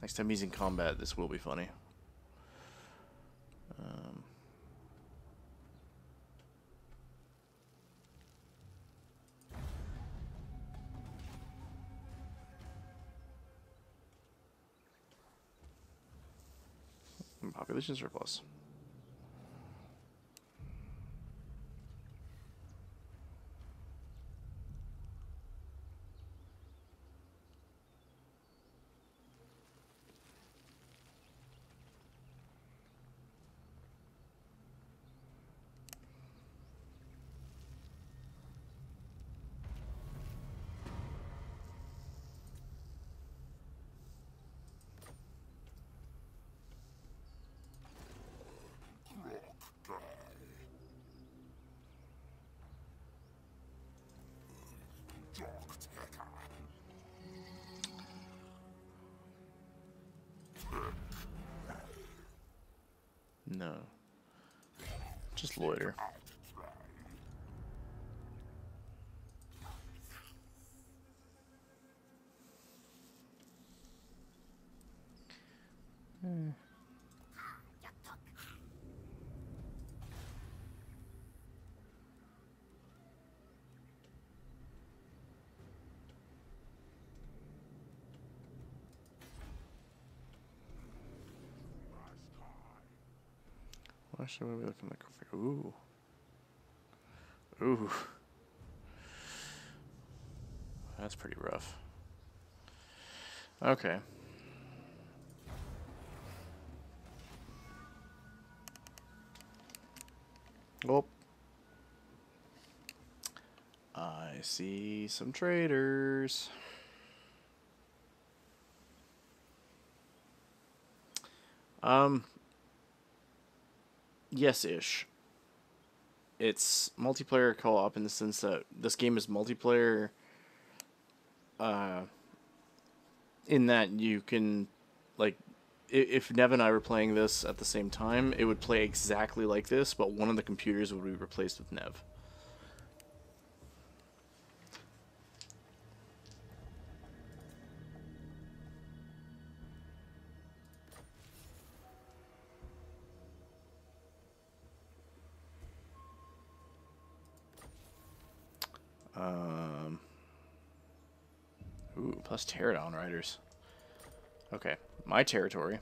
Next time he's in combat, this will be funny. Population surplus. No. Just loiter. Why should we be looking like? Ooh. Ooh. That's pretty rough. Okay. Oh. I see some traders. Yes-ish. It's multiplayer co-op in the sense that this game is multiplayer. In that you can, like, if Nev and I were playing this at the same time, it would play exactly like this, but one of the computers would be replaced with Nev. Ooh, plus Pterodon Riders. Okay, my territory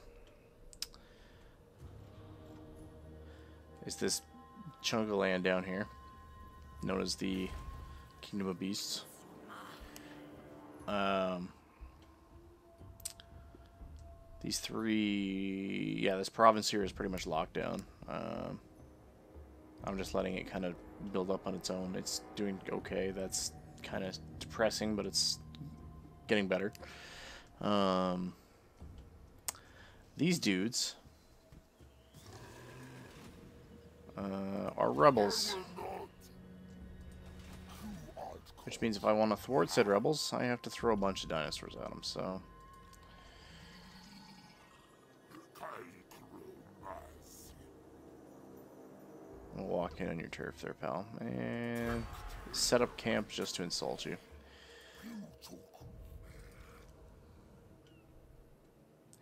is this chunk of land down here, known as the Kingdom of Beasts. These three... Yeah, this province here is pretty much locked down. I'm just letting it kind of build up on its own. It's doing okay. That's kind of depressing, but it's getting better. These dudes are rebels. Which means if I want to thwart said rebels, I have to throw a bunch of dinosaurs at them, so... I'll walk in on your turf there, pal. And set up camp just to insult you.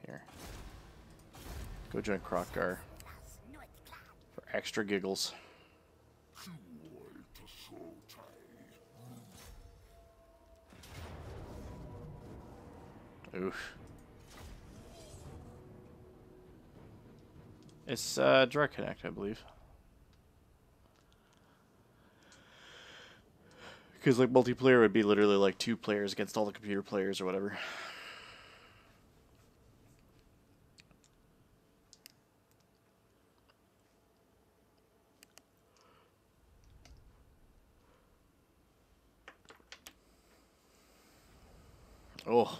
Here. Go join Krokgar. For extra giggles. Oof. It's direct connect, I believe. Because like multiplayer would be literally like 2 players against all the computer players or whatever. Oh.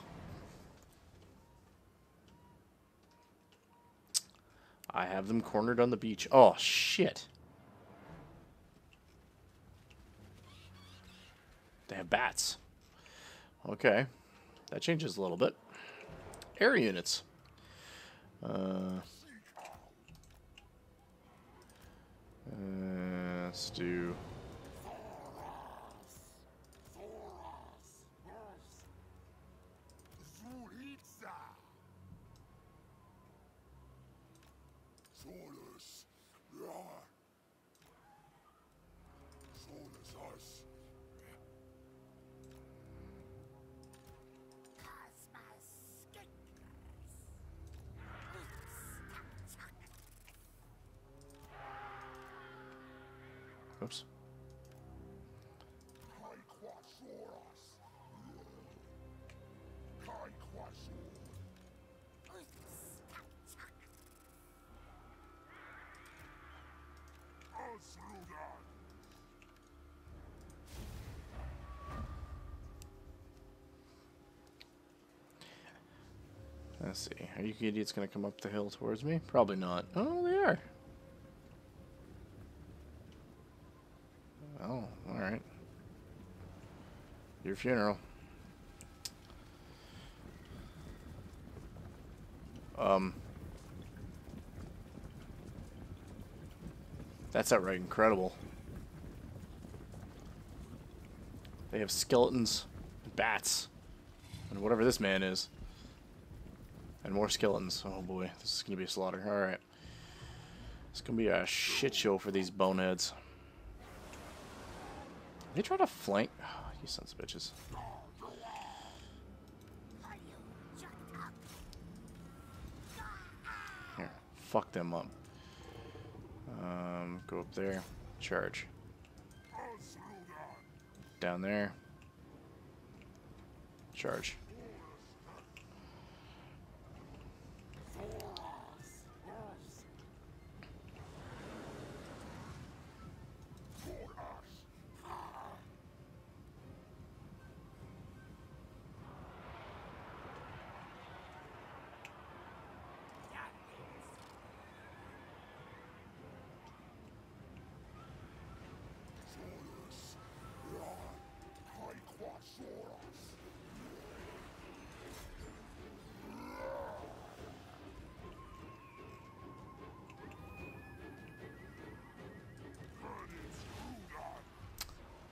I have them cornered on the beach. Oh, shit. They have bats. Okay. That changes a little bit. Air units. Let's do... Oops. Let's see. Are you idiots going to come up the hill towards me? Probably not. Oh, they are. Oh, alright. Your funeral. That's outright incredible. They have skeletons, bats, and whatever this man is. And more skeletons. Oh boy, this is gonna be a slaughter. Alright. It's gonna be a shit show for these boneheads. They try to flank. Oh, you sons of bitches. Here, fuck them up. Go up there. Charge. Down there. Charge.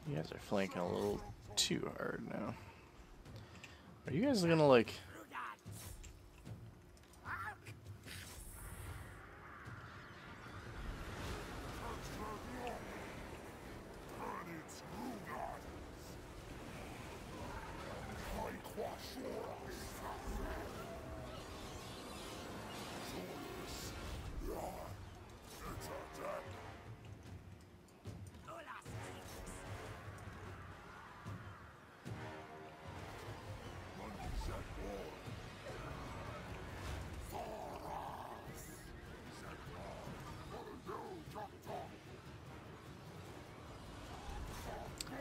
You guys are flanking a little too hard now. Are you guys gonna like...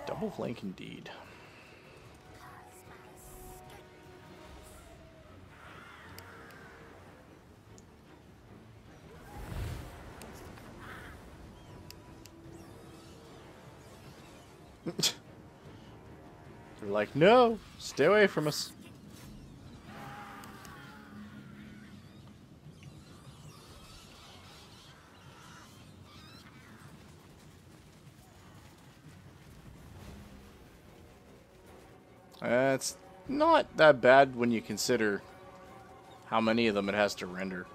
Double flank indeed. They're like, no, stay away from us. It's not that bad when you consider how many of them it has to render.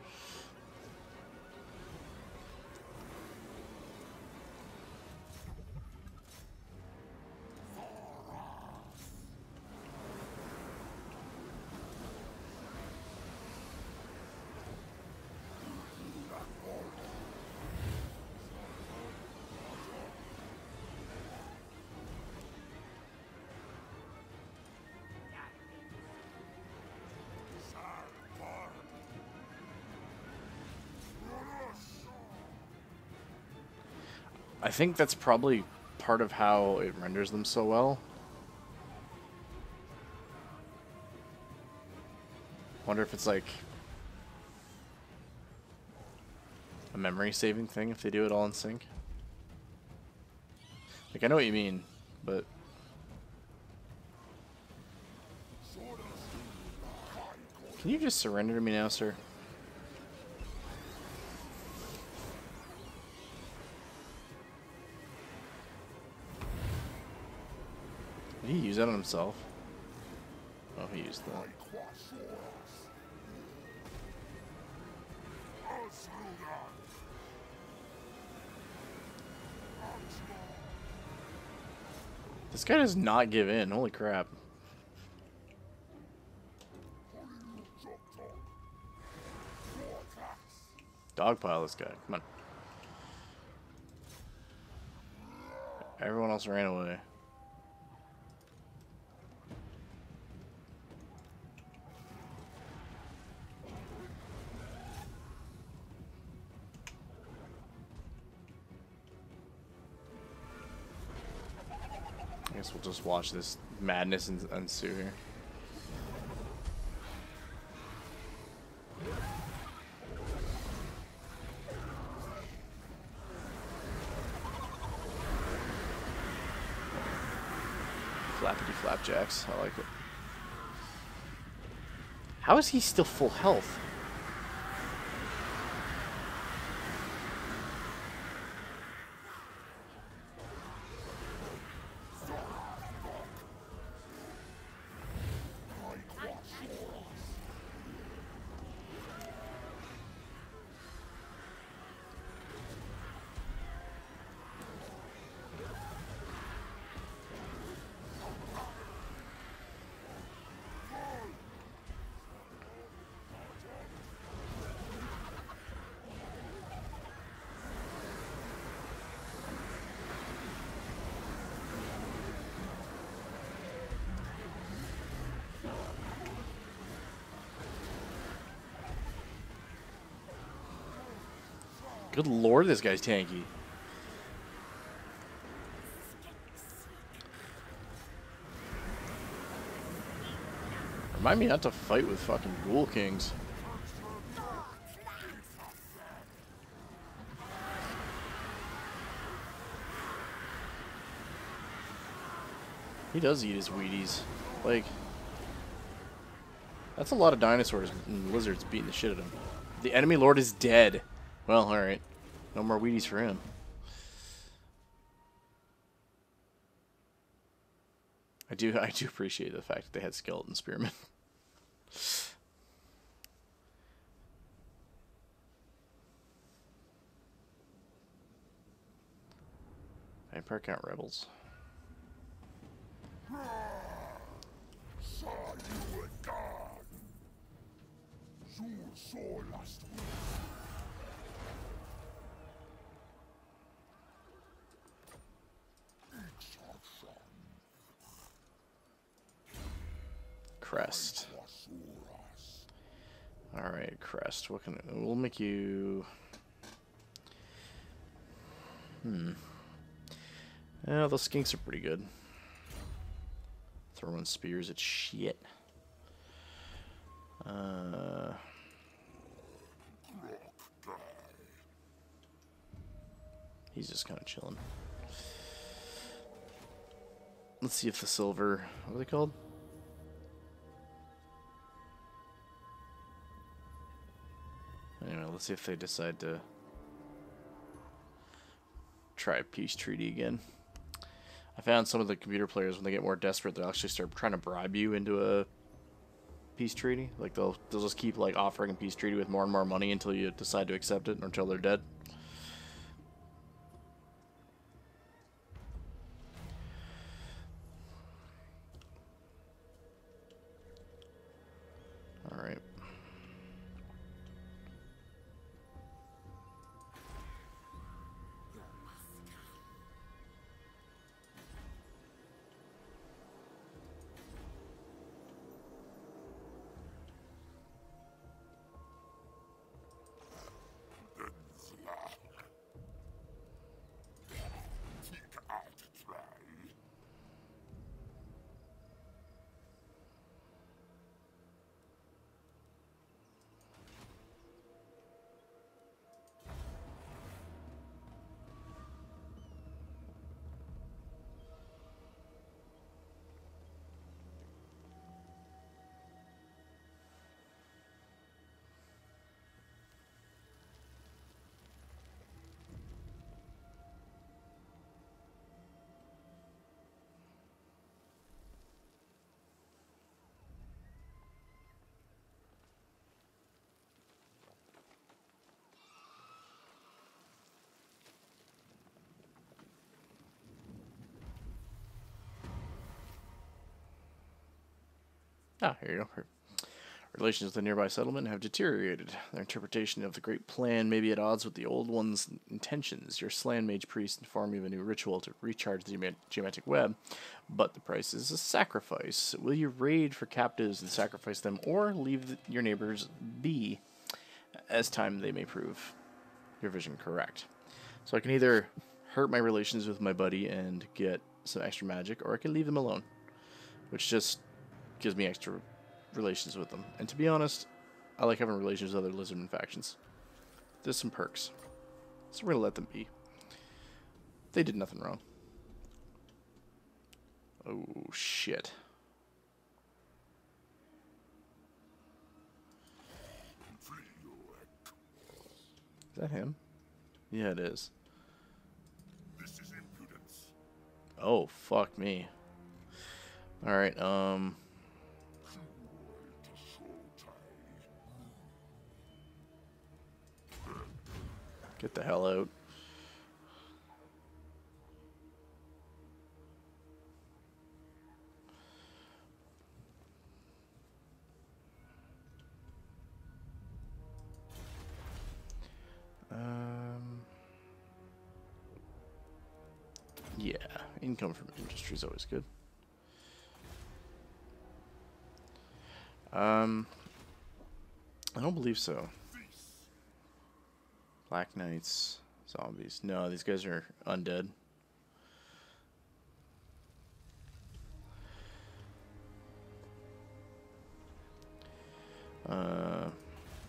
I think that's probably part of how it renders them so well. Wonder if it's like a memory saving thing if they do it all in sync. Like, I know what you mean, but can you just surrender to me now, sir? Did he use that on himself? Oh, he used that. This guy does not give in. Holy crap. Dogpile this guy. Come on. Everyone else ran away. I guess we'll just watch this madness ensue here. Flappity flapjacks, I like it. How is he still full health? Good lord, this guy's tanky. Remind me not to fight with fucking Ghoul Kings. He does eat his Wheaties. Like, that's a lot of dinosaurs and lizards beating the shit out of him. The enemy lord is dead. Well, alright. No more Wheaties for him. I do appreciate the fact that they had skeleton spearmen. Vampire count rebels. Saw you Edgar. You saw last week. Crest. Alright, Crest. What can we'll make you yeah, those skinks are pretty good. Throwing spears at shit. He's just kind of chilling. Let's see if the silver... What are they called? Anyway, let's see if they decide to try a peace treaty again. I found some of the computer players, when they get more desperate, they'll actually start trying to bribe you into a peace treaty. Like, they'll just keep, like, offering a peace treaty with more and more money until you decide to accept it, or until they're dead. Alright. Ah, here you go. Relations with the nearby settlement have deteriorated. Their interpretation of the Great Plan may be at odds with the Old One's intentions. Your Slan Mage Priest informed you of a new ritual to recharge the geometric web, but the price is a sacrifice. Will you raid for captives and sacrifice them, or leave your neighbors be? As time they may prove your vision correct. So I can either hurt my relations with my buddy and get some extra magic, or I can leave them alone, which just gives me extra relations with them. And to be honest, I like having relations with other lizardman factions. There's some perks. So we're gonna let them be. They did nothing wrong. Oh, shit. Is that him? Yeah, it is. This is impudence. Oh, fuck me. Alright, get the hell out. Yeah, income from industry is always good. I don't believe so. Black Knights, zombies. No, these guys are undead.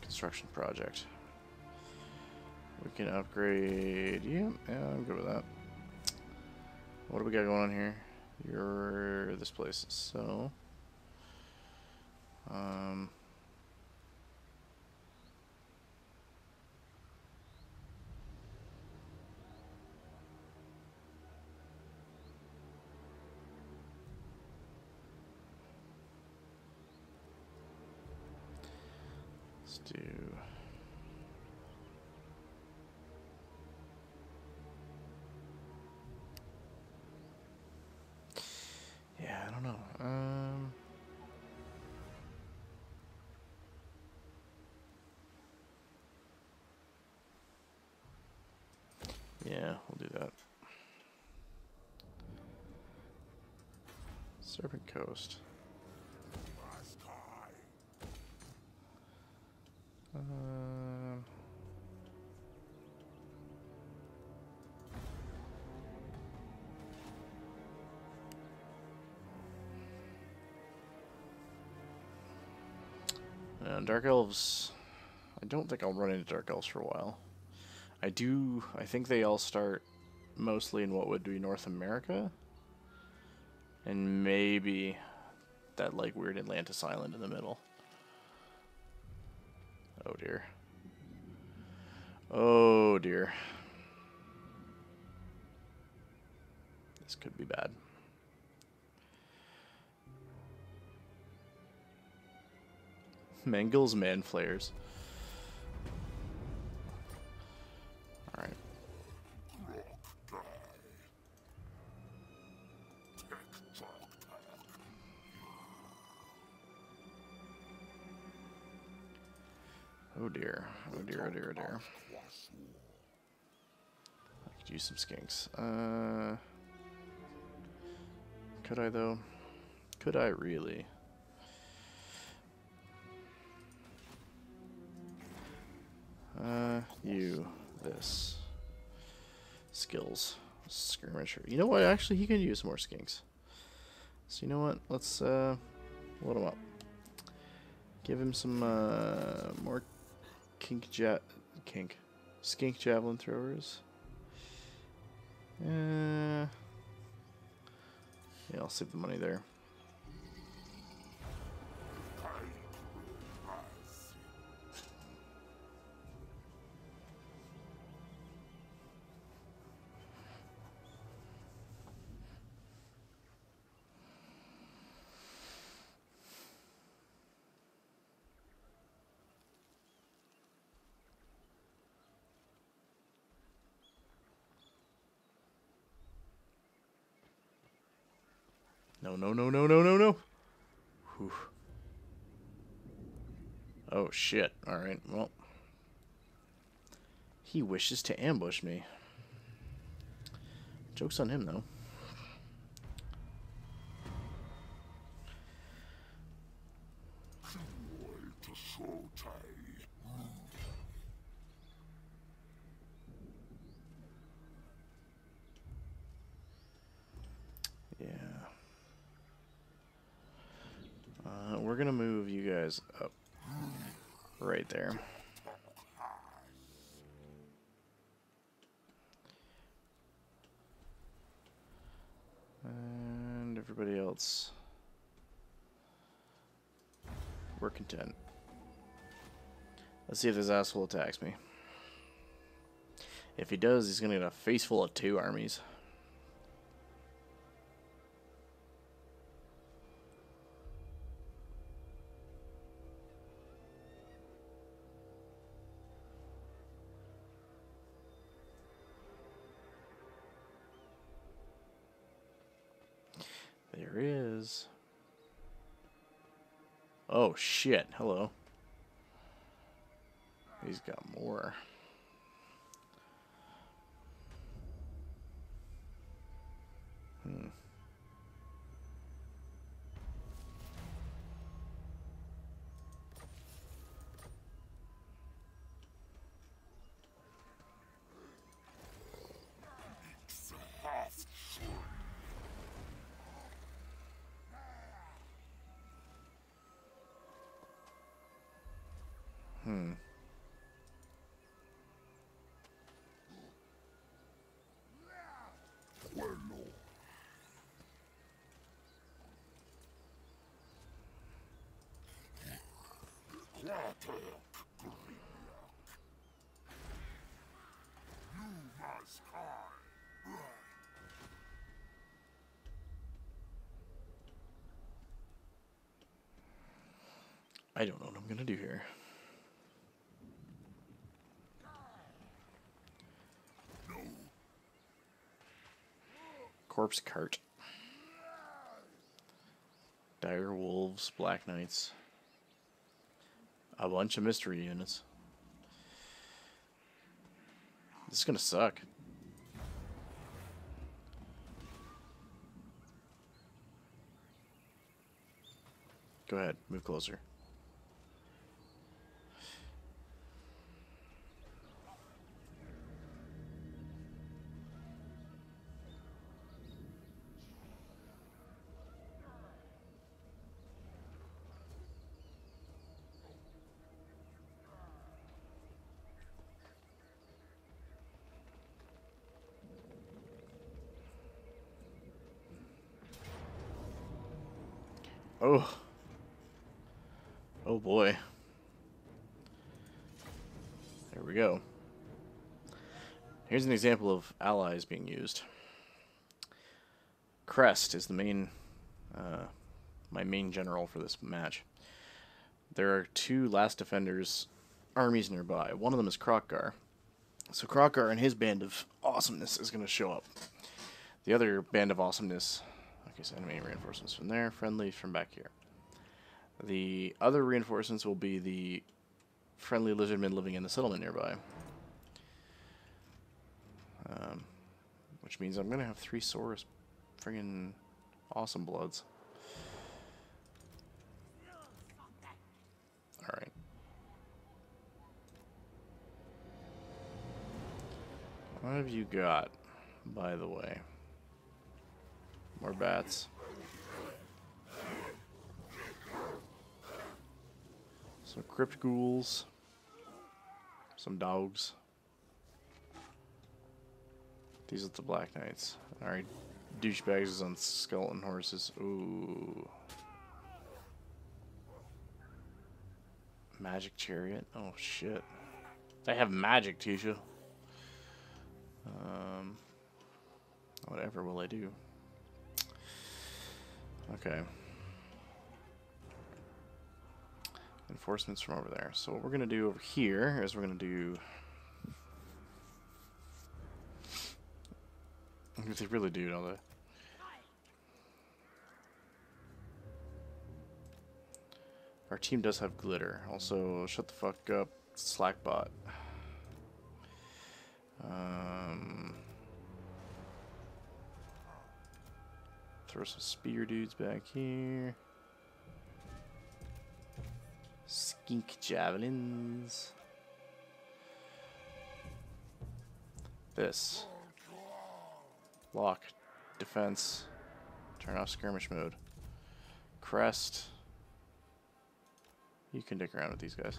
Construction project. We can upgrade. Yeah, I'm good with that. What do we got going on here? You're this place. So, let's do. Yeah, I don't know. Yeah, we'll do that. Serpent Coast. Dark Elves. I don't think I'll run into Dark Elves for a while. I think they all start mostly in what would be North America. And maybe that like weird Atlantis island in the middle. Oh dear. Oh dear. This could be bad. Mengel's Manflayers. Alright. Oh dear. Oh dear, oh dear, oh dear. I could use some skinks. Could I though? Could I really? This. Skills. Skirmisher. You know what? Actually, he can use more skinks. So you know what? Let's load him up. Give him some more skink javelin throwers. Yeah, I'll save the money there. No, no, no, no, no, no, no. Whew. Oh, shit. Alright, well. He wishes to ambush me. Joke's on him, though. Yeah. We're gonna move you guys up. Right there. And everybody else. We're content. Let's see if this asshole attacks me. If he does, he's gonna get a face full of 2 armies. There is. Oh shit, hello. He's got more. I don't know what I'm gonna do here. Corpse cart. Dire wolves, black knights. A bunch of mystery units. This is gonna suck. Go ahead, move closer. Oh. Oh boy. There we go. Here's an example of allies being used. Crest is the main, my main general for this match. There are two Last Defenders armies nearby. One of them is Krokkar. So Krokkar and his band of awesomeness is going to show up. The other band of awesomeness, okay, so enemy reinforcements from there, friendly from back here. The other reinforcements will be the friendly lizardmen living in the settlement nearby. Which means I'm going to have 3 Saurus friggin' awesome bloods. Alright. What have you got, by the way? More bats. Some crypt ghouls. Some dogs. These are the Black Knights. Alright. Douchebags is on skeleton horses. Ooh. Magic chariot. Oh shit. They have magic, Tisha. Whatever will I do? Okay. Enforcements from over there. So what we're gonna do over here is we're gonna do. They really do, don't they? Our team does have glitter. Also, shut the fuck up, Slackbot. Throw some spear dudes back here. Skink javelins. This. Lock. Defense. Turn off skirmish mode. Crest. You can dick around with these guys.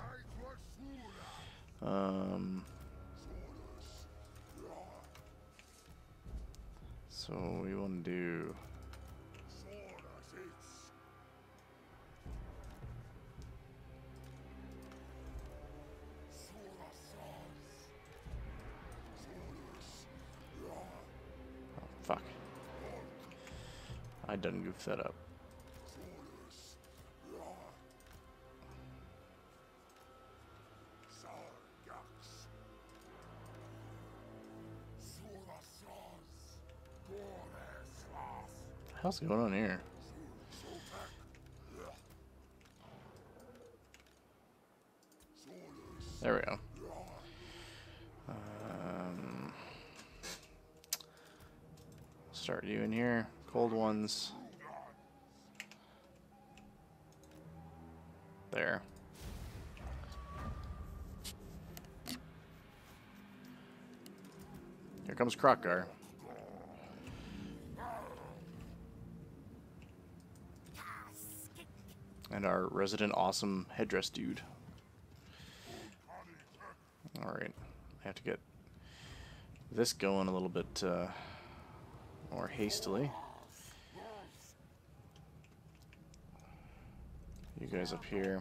So we want to do. Oh, fuck. I done goofed that up. What's going on here? There we go. Start you in here. Cold ones. There. Here comes Krokkar. And our resident awesome headdress dude. Alright, I have to get this going a little bit more hastily. You guys up here.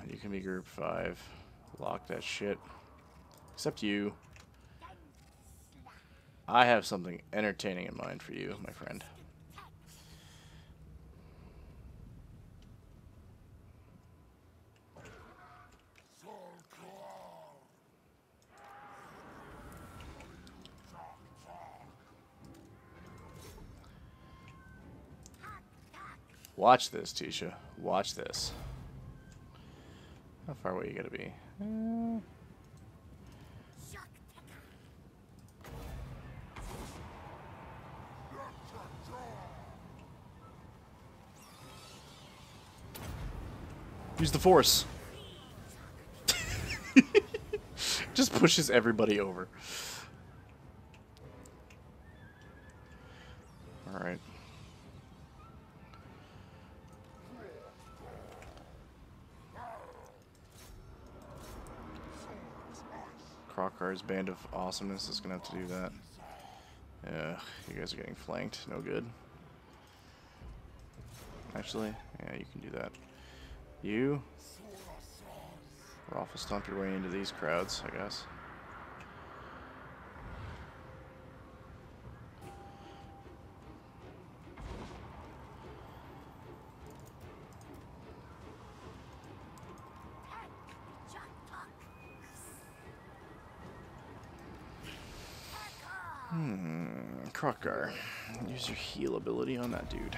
You can be group 5. Lock that shit. Except you. I have something entertaining in mind for you, my friend. Watch this, Tisha. Watch this. How far away you gotta be? Use the force. Just pushes everybody over. Alright. Crockar's Band of Awesomeness is gonna have to do that. Yeah, you guys are getting flanked. No good. Actually, yeah, you can do that. You raffle stomp your way into these crowds, I guess. Crockgar. Use your heal ability on that dude.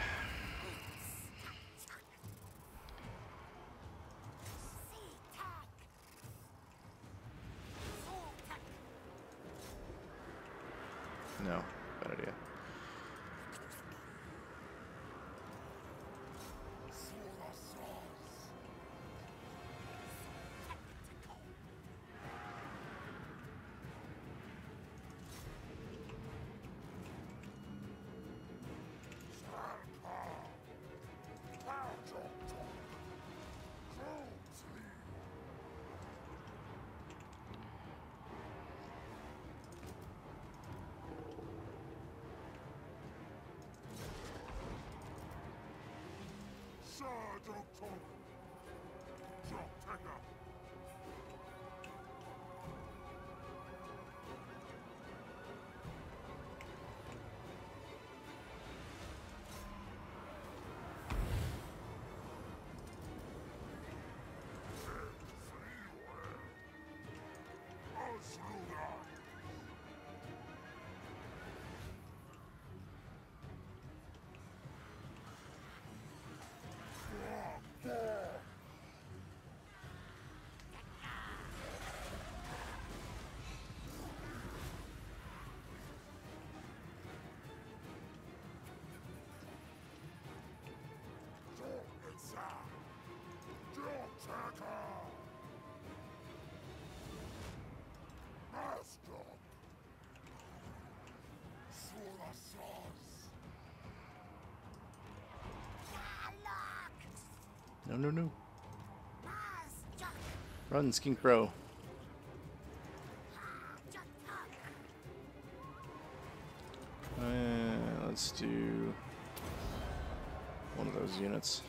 No, bad idea. No, no, no. Run, Skink Bro. Let's do one of those units.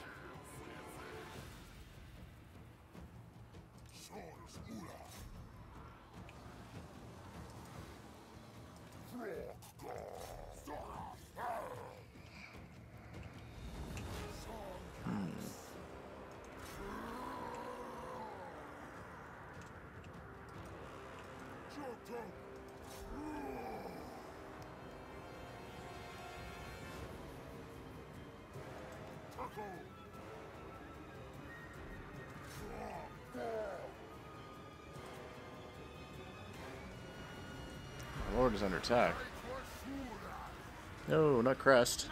My lord is under attack. No, not Crest.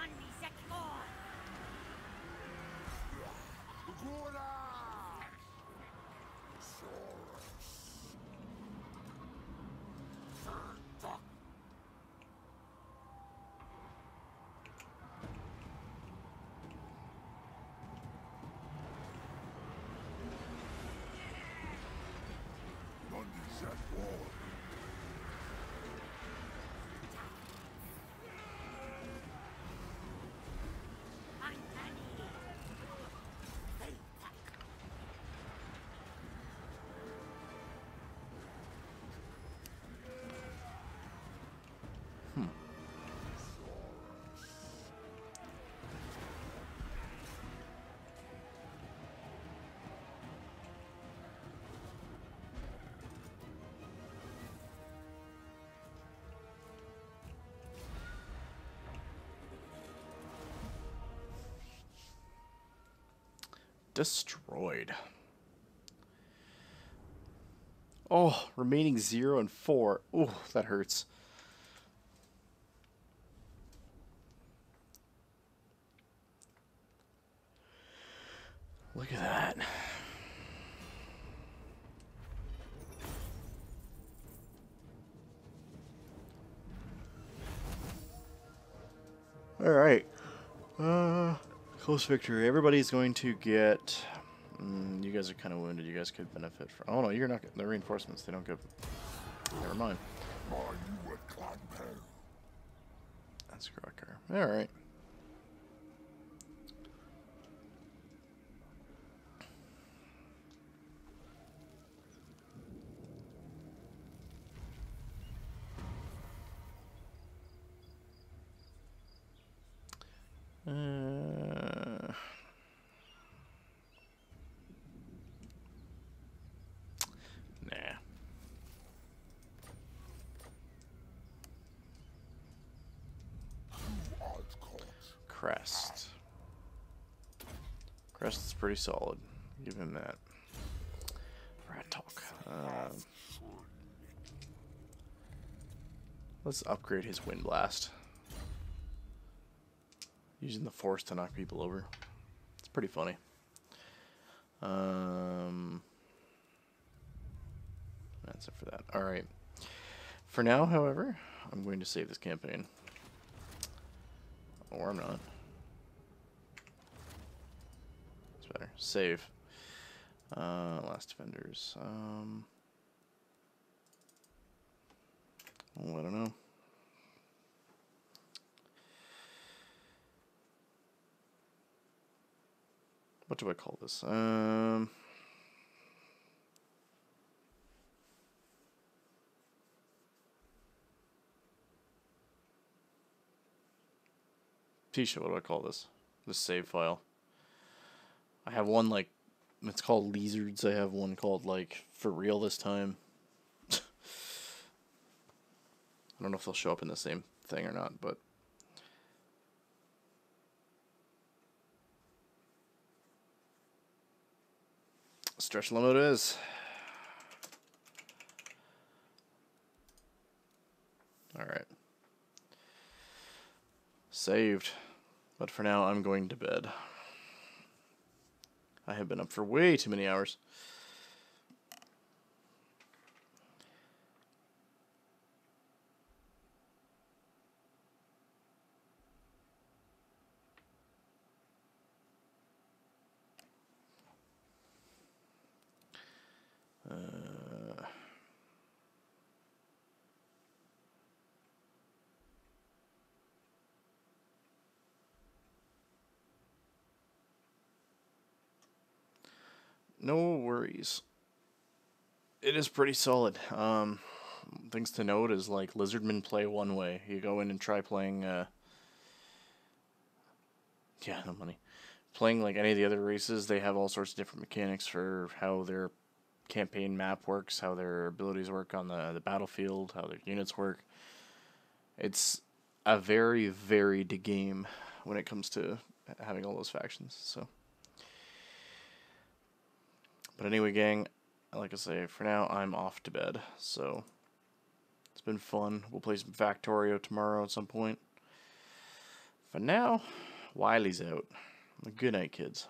Destroyed. Oh, remaining 0 and 4. Ooh, that hurts. Look at that. All right. Close victory. Everybody's going to get... you guys are kind of wounded. You guys could benefit from... Oh, no, you're not... The reinforcements, they don't give... Never mind. That's Crocker. All right. Nah. Crest. Crest is pretty solid. Give him that. Rat talk. Let's upgrade his Wind Blast. Using the Force to knock people over. It's pretty funny. That's it for that. Alright. For now, however, I'm going to save this campaign. Or I'm not. It's better. Save. Last Defenders. Oh, I don't know. What do I call this? Tisha, what do I call this? This save file. I have one like, it's called Lizards. I have one called like For Real this time. I don't know if they'll show up in the same thing or not, but stretch limit it is. Alright. Saved. But for now, I'm going to bed. I have been up for way too many hours. No worries. It is pretty solid. things to note is like lizardmen play one way. You go in and try playing. Yeah, no money. Playing like any of the other races, they have all sorts of different mechanics for how their campaign map works, how their abilities work on the battlefield, how their units work. It's a very varied game when it comes to having all those factions. So, but anyway, gang, like I say, for now I'm off to bed. So it's been fun. We'll play some Factorio tomorrow at some point. For now, Wiley's out. Good night, kids.